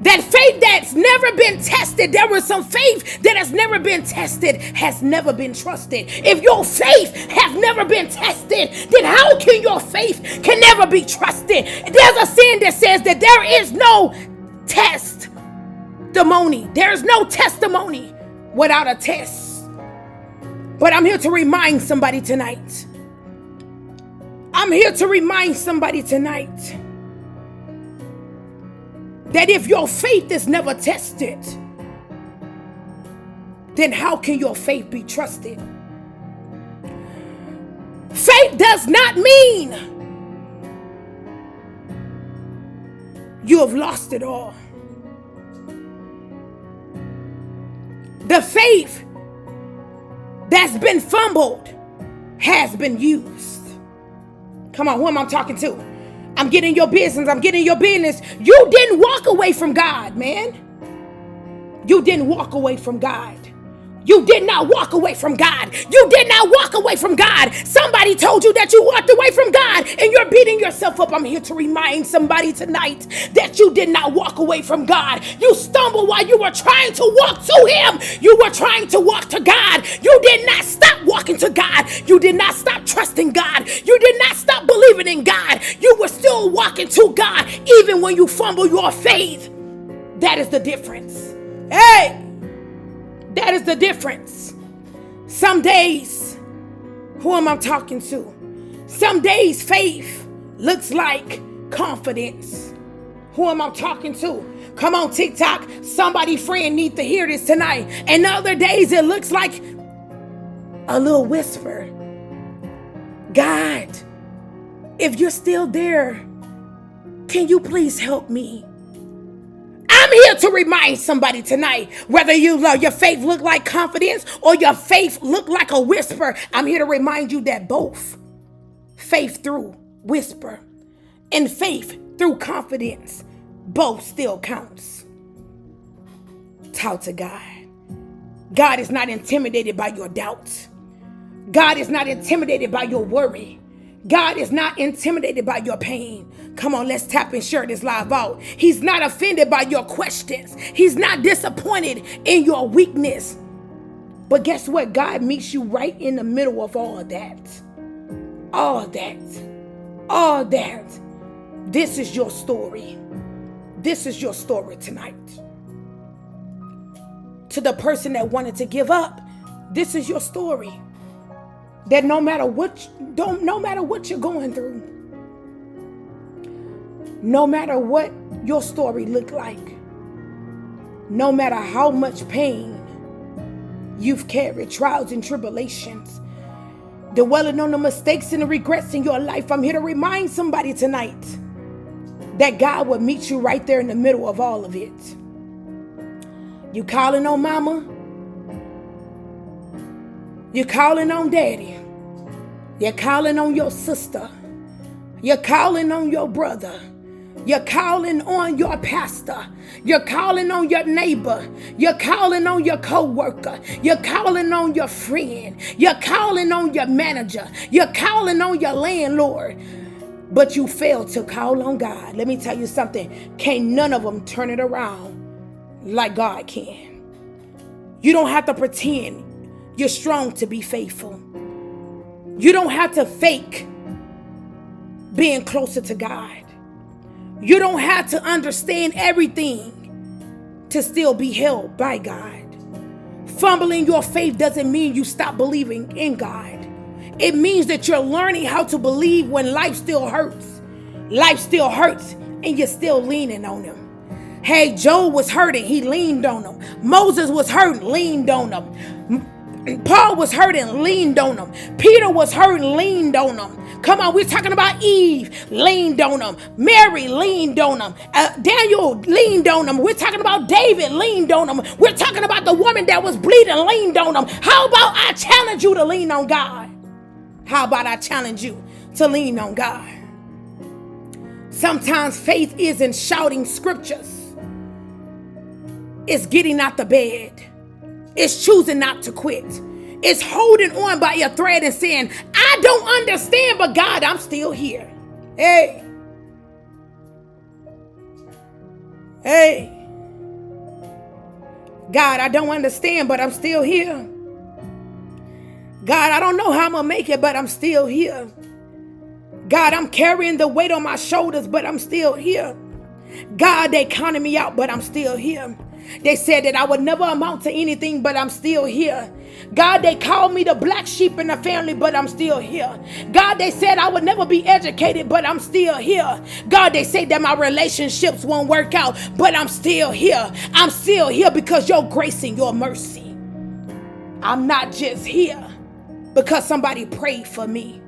That faith that's never been tested, there was some faith that has never been tested, has never been trusted. If your faith has never been tested, then how can your faith can never be trusted? There's a saying that says that there is no testimony. There's no testimony without a test. But I'm here to remind somebody tonight. That if your faith is never tested, then how can your faith be trusted? Faith does not mean you have lost it all. The faith that's been fumbled has been used. Come on, who am I talking to? I'm getting your business. You didn't walk away from God, man. You didn't walk away from God. You did not walk away from God. Somebody told you that you walked away from God and you're beating yourself up. I'm here to remind somebody tonight that you did not walk away from God. You stumbled while you were trying to walk to Him. You were trying to walk to God. You did not stop walking to God. You did not stop trusting God. You did not stop believing in God. You were still walking to God even when you fumble your faith. That is the difference. Hey! That is the difference. Some days, who am I talking to? Some days faith looks like confidence. Who am I talking to? Come on, TikTok. Somebody friend need to hear this tonight. And other days it looks like a little whisper. God, if you're still there, can you please help me? I'm here to remind somebody tonight, whether your faith look like confidence or your faith look like a whisper, I'm here to remind you that both faith through whisper and faith through confidence, both still counts. Talk to God. God is not intimidated by your doubts. God is not intimidated by your worry. God is not intimidated by your pain. Come on, let's tap and share this live out. He's not offended by your questions. He's not disappointed in your weakness. But guess what? God meets you right in the middle of all that. All that. This is your story. This is your story tonight. To the person that wanted to give up, this is your story. that no matter what you're going through, no matter what your story look like, no matter how much pain you've carried, trials and tribulations, dwelling on the mistakes and the regrets in your life, I'm here to remind somebody tonight that God will meet you right there in the middle of all of it. You calling on mama, you're calling on daddy, you're calling on your sister, you're calling on your brother, you're calling on your pastor, you're calling on your neighbor, you're calling on your co-worker, you're calling on your friend, you're calling on your manager, you're calling on your landlord, but you failed to call on God. Let me tell you something, can't none of them turn it around like God can. You don't have to pretend you're strong to be faithful. You don't have to fake being closer to God. You don't have to understand everything to still be held by God. Fumbling your faith doesn't mean you stop believing in God. It means that you're learning how to believe when life still hurts. Life still hurts and you're still leaning on Him. Hey, Job was hurting, he leaned on Him. Moses was hurting, leaned on Him. Paul was hurting, leaned on Him. Peter was hurting, leaned on Him. Come on, we're talking about Eve, leaned on Him. Mary leaned on Him. Daniel leaned on Him. We're talking about David, leaned on Him. We're talking about the woman that was bleeding, leaned on Him. How about I challenge you to lean on God? How about I challenge you to lean on God? Sometimes faith isn't shouting scriptures. It's getting out the bed. It's choosing not to quit. It's holding on by your thread and saying, I don't understand, but God, I'm still here. Hey. God, I don't understand, but I'm still here. God, I don't know how I'm going to make it, but I'm still here. God, I'm carrying the weight on my shoulders, but I'm still here. God, they counted me out, but I'm still here. They said that I would never amount to anything, but I'm still here. God, they called me the black sheep in the family, but I'm still here. God, they said I would never be educated, but I'm still here. God, they say that my relationships won't work out, but I'm still here. I'm still here because your grace and your mercy. I'm not just here because somebody prayed for me.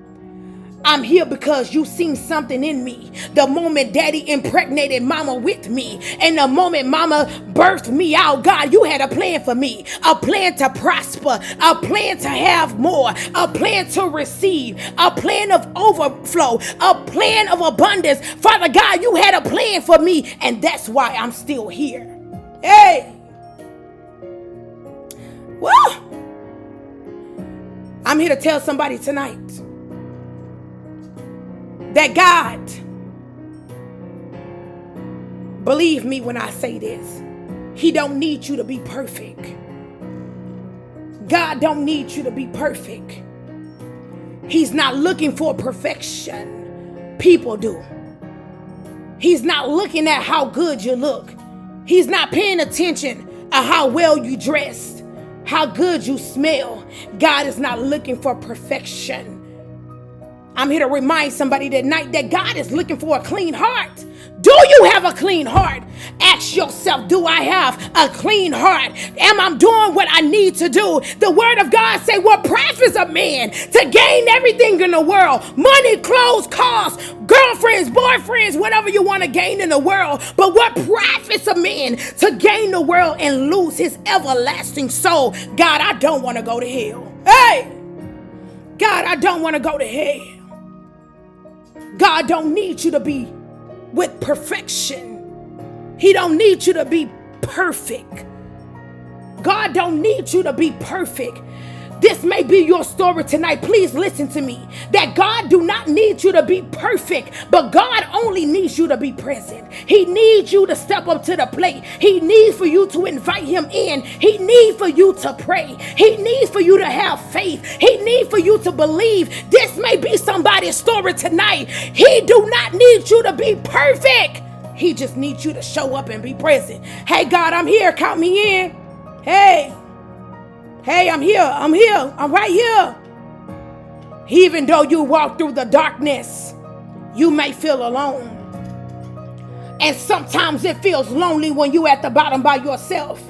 I'm here because you seen something in me. The moment daddy impregnated mama with me, and the moment mama birthed me out, God, you had a plan for me. A plan to prosper, a plan to have more, a plan to receive, a plan of overflow, a plan of abundance. Father God, you had a plan for me, and that's why I'm still here. Hey! Well, I'm here to tell somebody tonight that God, believe me when I say this, He don't need you to be perfect. God don't need you to be perfect. He's not looking for perfection. People do. He's not looking at how good you look. He's not paying attention to how well you dressed, how good you smell. God is not looking for perfection. I'm here to remind somebody tonight that God is looking for a clean heart. Do you have a clean heart? Ask yourself, do I have a clean heart? Am I doing what I need to do? The word of God say, what profits a man to gain everything in the world? Money, clothes, cars, girlfriends, boyfriends, whatever you want to gain in the world. But what profits a man to gain the world and lose his everlasting soul? God, I don't want to go to hell. Hey! God, I don't want to go to hell. God don't need you to be with perfection. He don't need you to be perfect. God don't need you to be perfect. This may be your story tonight. Please listen to me. That God do not need you to be perfect, but God only needs you to be present. He needs you to step up to the plate. He needs for you to invite Him in. He needs for you to pray. He needs for you to have faith. He needs for you to believe. This may be somebody's story tonight. He do not need you to be perfect. He just needs you to show up and be present. Hey, God, I'm here. Count me in. Hey, I'm here. I'm right here. Even though you walk through the darkness, you may feel alone. And sometimes it feels lonely when you're at the bottom by yourself.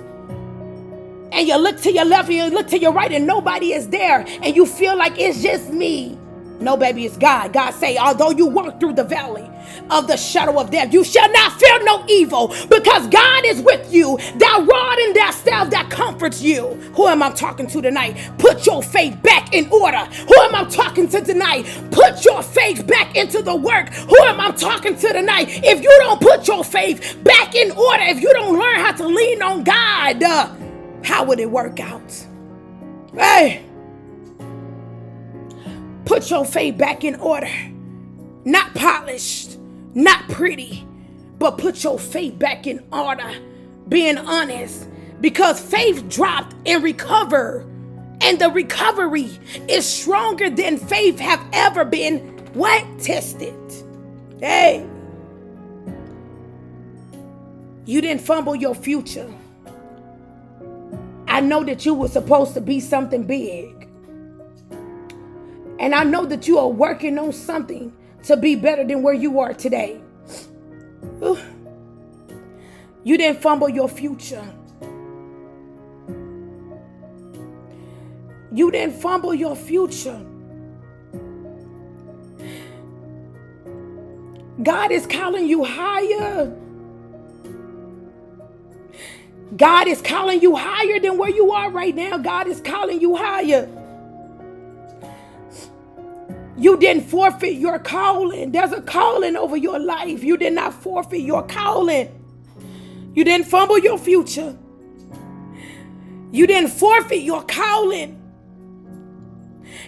And you look to your left and you look to your right and nobody is there. And you feel like it's just me. No, baby, it's God. God say, although you walk through the valley of the shadow of death, you shall not fear no evil, because God is with you. That rod and that staff that comforts you. Who am I talking to tonight? Put your faith back in order. Who am I talking to tonight? Put your faith back into the work. Who am I talking to tonight? If you don't put your faith back in order, if you don't learn how to lean on God, how would it work out? Hey, put your faith back in order. Not polished, not pretty, but put your faith back in order. Being honest, because faith dropped and recover, and the recovery is stronger than faith have ever been what? Tested. Hey, you didn't fumble your future. I know that you were supposed to be something big. And I know that you are working on something to be better than where you are today. Ooh. You didn't fumble your future. You didn't fumble your future. God is calling you higher. God is calling you higher than where you are right now. God is calling you higher. You didn't forfeit your calling. There's a calling over your life. You did not forfeit your calling. You didn't fumble your future. You didn't forfeit your calling.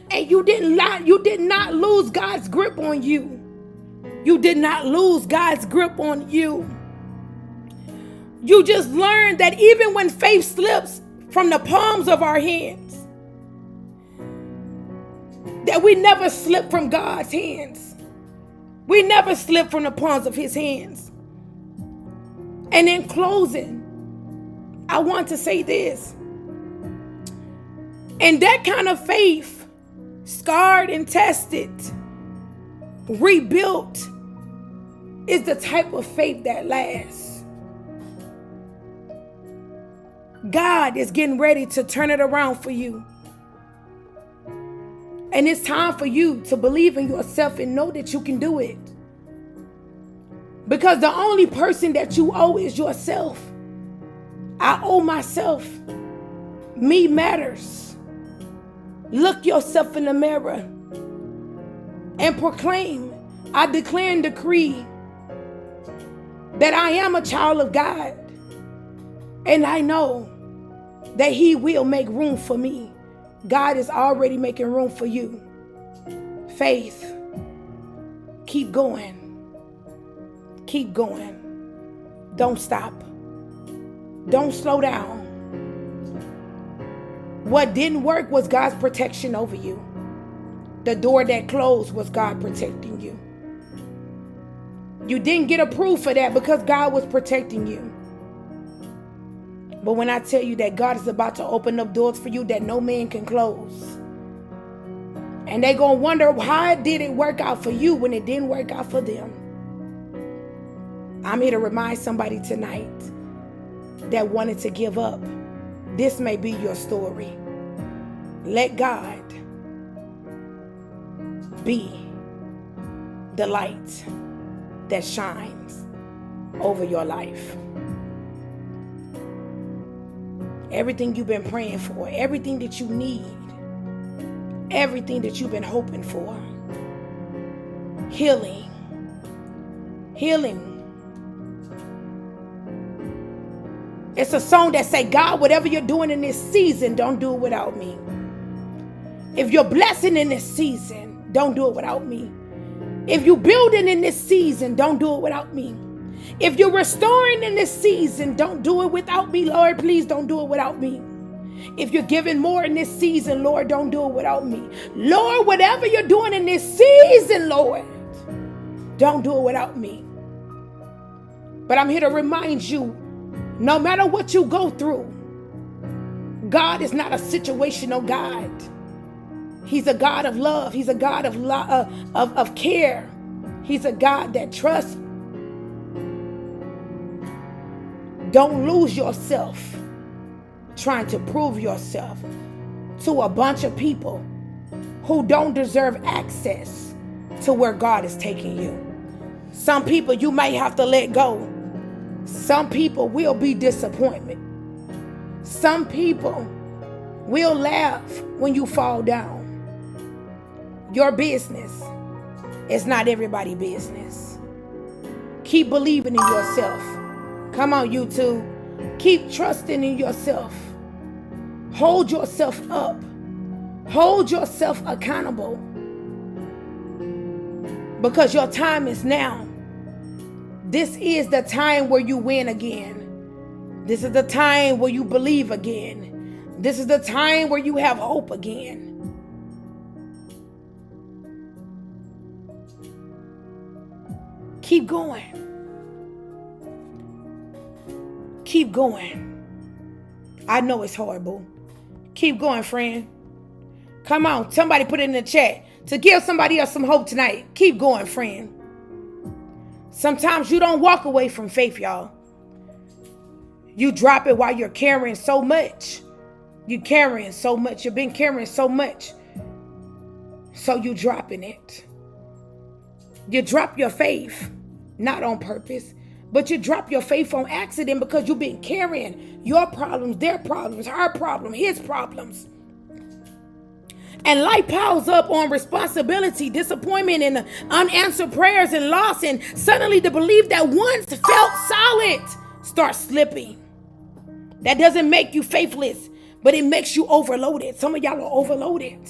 And you did not lose God's grip on you. You did not lose God's grip on you. You just learned that even when faith slips from the palms of our hands, that we never slip from God's hands. We never slip from the palms of his hands. And in closing, I want to say this. And that kind of faith, scarred and tested, rebuilt, is the type of faith that lasts. God is getting ready to turn it around for you. And it's time for you to believe in yourself and know that you can do it. Because the only person that you owe is yourself. I owe myself. Me matters. Look yourself in the mirror and proclaim, I declare and decree that I am a child of God. And I know that he will make room for me. God is already making room for you. Faith. Keep going. Keep going. Don't stop. Don't slow down. What didn't work was God's protection over you. The door that closed was God protecting you. You didn't get approved for that because God was protecting you. But when I tell you that God is about to open up doors for you that no man can close, and they're going to wonder, why did it work out for you when it didn't work out for them? I'm here to remind somebody tonight that wanted to give up. This may be your story. Let God be the light that shines over your life. Everything you've been praying for, everything that you need, everything that you've been hoping for. Healing. Healing. It's a song that say, God, whatever you're doing in this season, don't do it without me. If you're blessing in this season, don't do it without me. If you're building in this season, don't do it without me. If you're restoring in this season, don't do it without me, Lord. Please don't do it without me. If you're giving more in this season, Lord, don't do it without me. Lord, whatever you're doing in this season, Lord, don't do it without me. But I'm here to remind you, no matter what you go through, God is not a situational God. He's a God of love. He's a God of care. He's a God that trusts. Don't lose yourself trying to prove yourself to a bunch of people who don't deserve access to where God is taking you. Some people you may have to let go. Some people will be disappointment. Some people will laugh when you fall down. Your business is not everybody's business. Keep believing in yourself. Come on, YouTube. Keep trusting in yourself. Hold yourself up. Hold yourself accountable. Because your time is now. This is the time where you win again. This is the time where you believe again. This is the time where you have hope again. Keep going. Keep going. I know it's horrible. Keep going, friend. Come on, somebody put it in the chat to give somebody else some hope tonight. Keep going, friend. Sometimes you don't walk away from faith, y'all. You drop it while you're carrying so much. You're carrying so much. You've been carrying so much. So you dropping it. You drop your faith, not on purpose, but you drop your faith on accident because you've been carrying your problems, their problems, her problem, his problems. And life piles up on responsibility, disappointment, and unanswered prayers and loss. And suddenly the belief that once felt solid starts slipping. That doesn't make you faithless, but it makes you overloaded. Some of y'all are overloaded.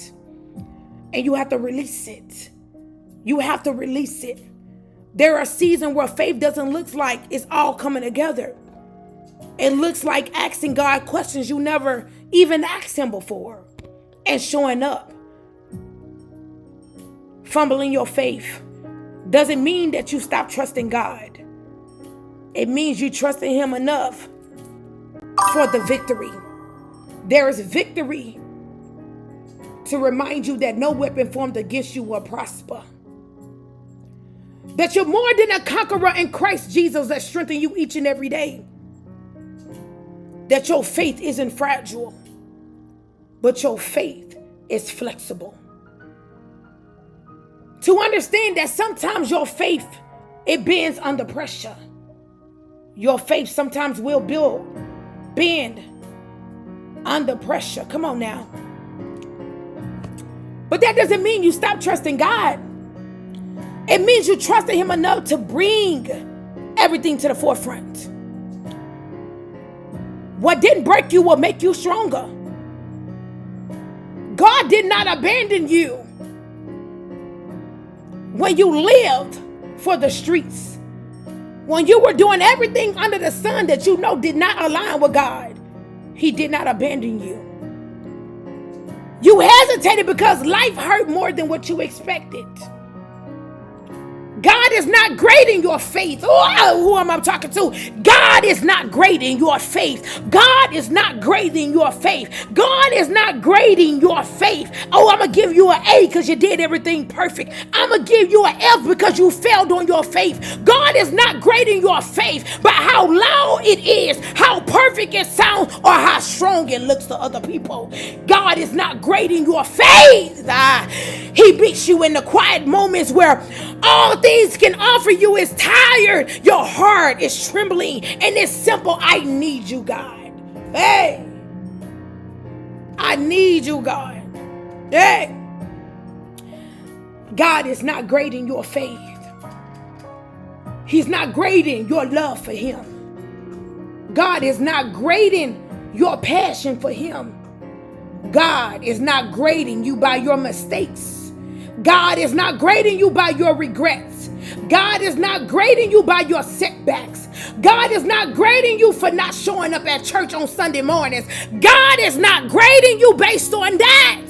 And you have to release it. You have to release it. There are seasons where faith doesn't look like it's all coming together. It looks like asking God questions you never even asked him before. And showing up. Fumbling your faith doesn't mean that you stop trusting God. It means you trusting him enough for the victory. There is victory to remind you that no weapon formed against you will prosper. That you're more than a conqueror in Christ Jesus that strengthens you each and every day. That your faith isn't fragile, but your faith is flexible. To understand that sometimes your faith, it bends under pressure. Your faith sometimes will bend under pressure. Come on now. But that doesn't mean you stop trusting God. It means you trusted him enough to bring everything to the forefront. What didn't break you will make you stronger. God did not abandon you when you lived for the streets. When you were doing everything under the sun that you know did not align with God, he did not abandon you. You hesitated because life hurt more than what you expected. God is not grading your faith. Oh, who am I talking to? God is not grading your faith. God is not grading your faith. God is not grading your faith. Oh, I'm going to give you an A because you did everything perfect. I'm going to give you an F because you failed on your faith. God is not grading your faith, but how loud it is, how perfect it sounds, or how strong it looks to other people. God is not grading your faith. He beats you in the quiet moments where all things can offer you is tired. Your heart is trembling, and it's simple. I need you, God. Hey, I need you, God. Hey, God is not grading your faith. He's not grading your love for him. God is not grading your passion for him. God is not grading you by your mistakes. God is not grading you by your regrets. God is not grading you by your setbacks. God is not grading you for not showing up at church on Sunday mornings. God is not grading you based on that.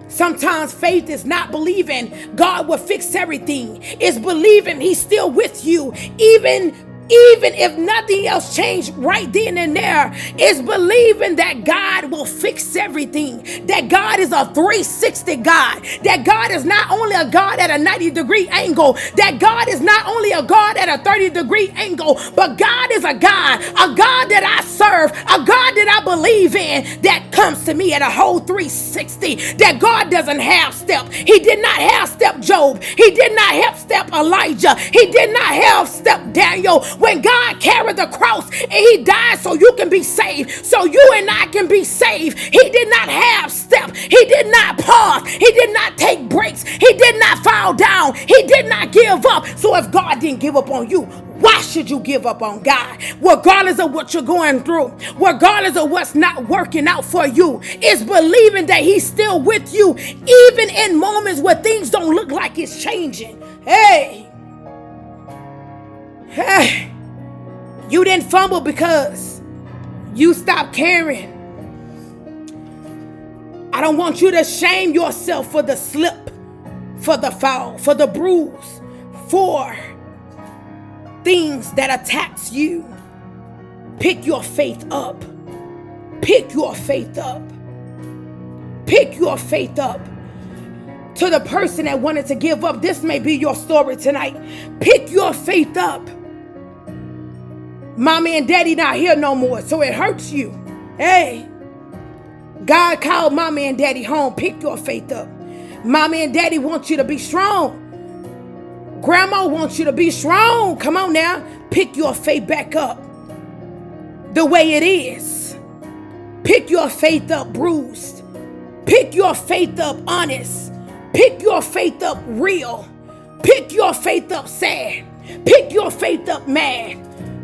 Sometimes faith is not believing God will fix everything. It's believing he's still with you even even if nothing else changed right then and there, is believing that God will fix everything, that God is a 360 God, that God is not only a God at a 90-degree angle, that God is not only a God at a 30-degree angle, but God is a God that I serve, a God that I believe in, that comes to me at a whole 360, that God doesn't half step. He did not half step Job. He did not half step Elijah. He did not half step Daniel. When God carried the cross and he died so you can be saved, so you and I can be saved, he did not half step. He did not pause. He did not take breaks. He did not fall down. He did not give up. So if God didn't give up on you, why should you give up on God? Regardless of what you're going through, regardless of what's not working out for you, it's believing that he's still with you, even in moments where things don't look like it's changing. Hey, you didn't fumble because you stopped caring. I don't want you to shame yourself for the slip, for the fall, for the bruise, for things that attacks you. Pick your faith up. Pick your faith up. Pick your faith up. To the person that wanted to give up, this may be your story tonight. Pick your faith up. Mommy and daddy not here no more, so it hurts you. Hey, God called mommy and daddy home. Pick your faith up. Mommy and daddy want you to be strong. Grandma wants you to be strong. Come on now. Pick your faith back up the way it is. Pick your faith up bruised. Pick your faith up honest. Pick your faith up real. Pick your faith up sad. Pick your faith up mad.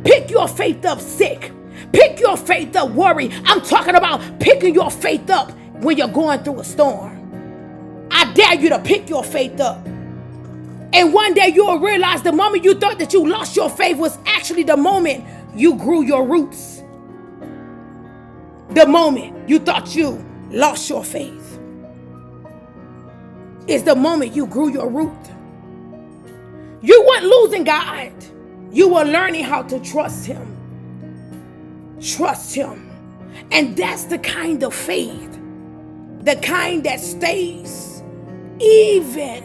Pick your faith up sick. Pick your faith up worried. I'm talking about picking your faith up when you're going through a storm. I dare you to pick your faith up. And one day you'll realize the moment you thought that you lost your faith was actually the moment you grew your roots. The moment you thought you lost your faith is the moment you grew your root. You weren't losing God. You were learning how to trust him. Trust him. And that's the kind of faith, the kind that stays even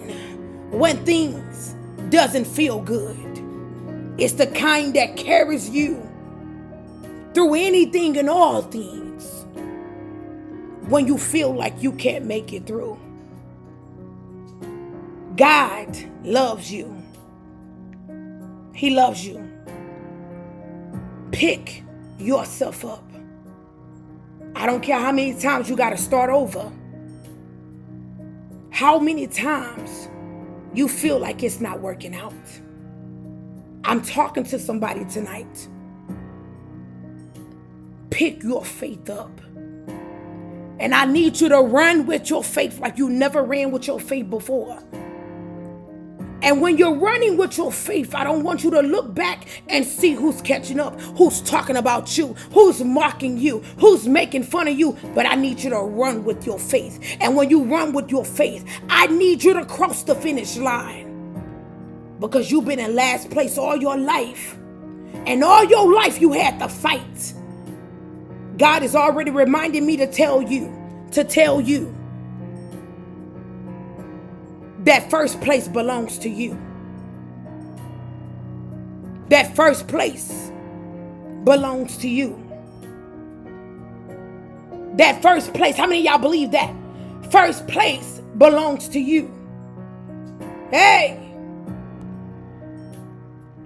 when things doesn't feel good. It's the kind that carries you through anything and all things when you feel like you can't make it through. God loves you. He loves you. Pick yourself up. I don't care how many times you got to start over. How many times you feel like it's not working out. I'm talking to somebody tonight. Pick your faith up. And I need you to run with your faith like you never ran with your faith before. And when you're running with your faith, I don't want you to look back and see who's catching up, who's talking about you, who's mocking you, who's making fun of you. But I need you to run with your faith. And when you run with your faith, I need you to cross the finish line. Because you've been in last place all your life. And all your life you had to fight. God is already reminding me to tell you that first place belongs to you. That first place belongs to you. That first place, how many of y'all believe that? First place belongs to you. Hey,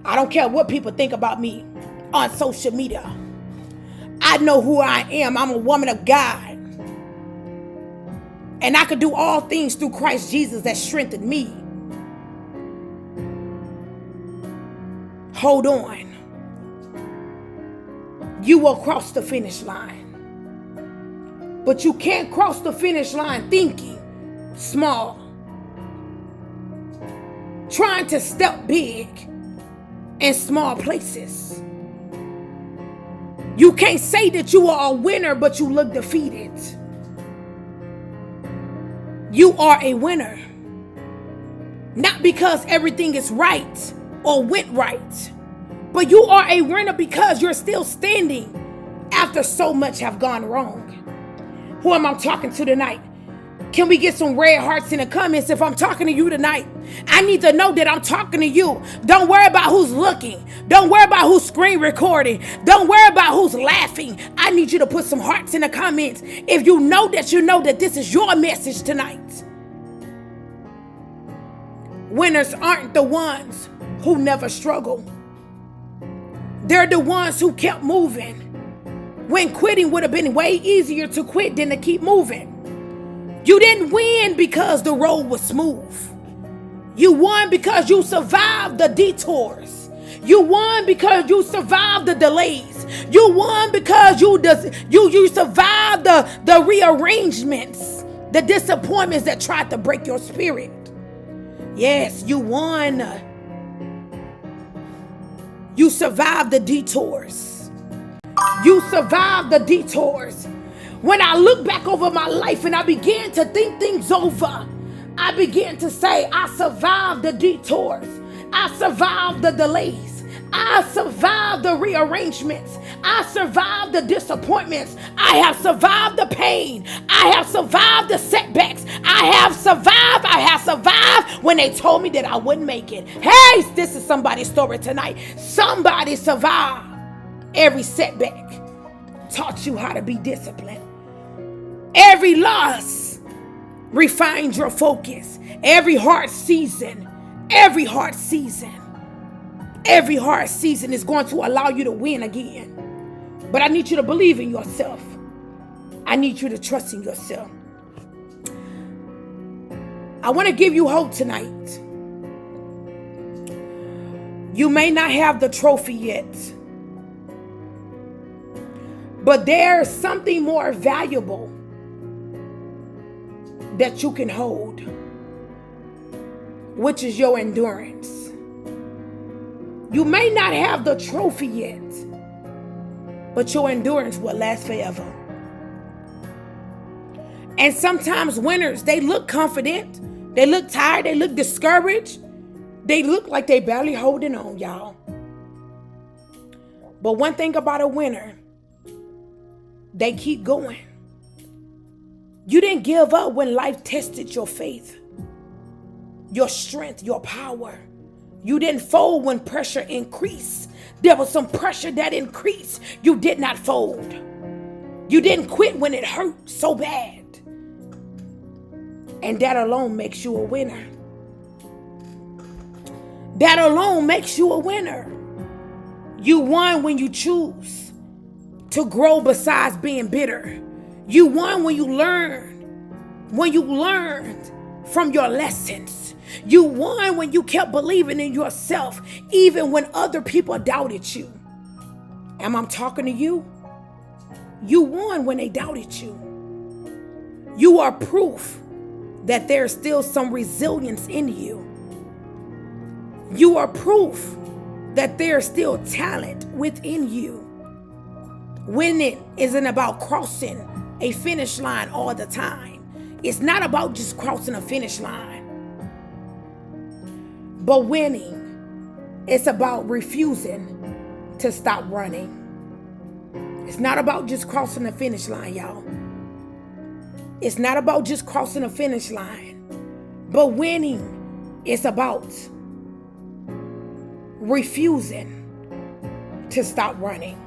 I don't care what people think about me on social media. I know who I am. I'm a woman of God. And I could do all things through Christ Jesus that strengthened me. Hold on. You will cross the finish line. But you can't cross the finish line thinking small. Trying to step big in small places. You can't say that you are a winner, but you look defeated. You are a winner. Not because everything is right or went right, But you are a winner because you're still standing after so much have gone wrong. Who am I talking to tonight? Can we get some red hearts in the comments if I'm talking to you tonight? I need to know that I'm talking to you. Don't worry about who's looking. Don't worry about who's screen recording. Don't worry about who's laughing. I need you to put some hearts in the comments if you know that this is your message tonight. Winners aren't the ones who never struggle. They're the ones who kept moving when quitting would have been way easier to quit than to keep moving. You didn't win because the road was smooth. You won because you survived the detours. You won because you survived the delays. You won because you survived the rearrangements, the disappointments that tried to break your spirit. Yes, you won. You survived the detours. You survived the detours. When I look back over my life and I began to think things over, I began to say, I survived the detours. I survived the delays. I survived the rearrangements. I survived the disappointments. I have survived the pain. I have survived the setbacks. I have survived when they told me that I wouldn't make it. Hey, this is somebody's story tonight. Somebody survived every setback, taught you how to be disciplined. Every loss refined your focus. Every hard season is going to allow you to win again. But I need you to believe in yourself. I need you to trust in yourself. I want to give you hope tonight. You may not have the trophy yet, but there's something more valuable that you can hold, which is your endurance. You may not have the trophy yet, but your endurance will last forever. And sometimes winners, they look confident, they look tired, they look discouraged, they look like they barely holding on, y'all. But one thing about a winner, they keep going. You didn't give up when life tested your faith, your strength, your power. You didn't fold when pressure increased. There was some pressure that increased. You did not fold. You didn't quit when it hurt so bad. And that alone makes you a winner. That alone makes you a winner. You won when you choose to grow besides being bitter. You won when you learned from your lessons. You won when you kept believing in yourself, even when other people doubted you. Am I talking to you? You won when they doubted you. You are proof that there's still some resilience in you. You are proof that there's still talent within you. Winning isn't about crossing a finish line all the time. It's not about just crossing a finish line. But winning, it's about refusing to stop running. It's not about just crossing the finish line, y'all. It's not about just crossing a finish line. But winning is about refusing to stop running.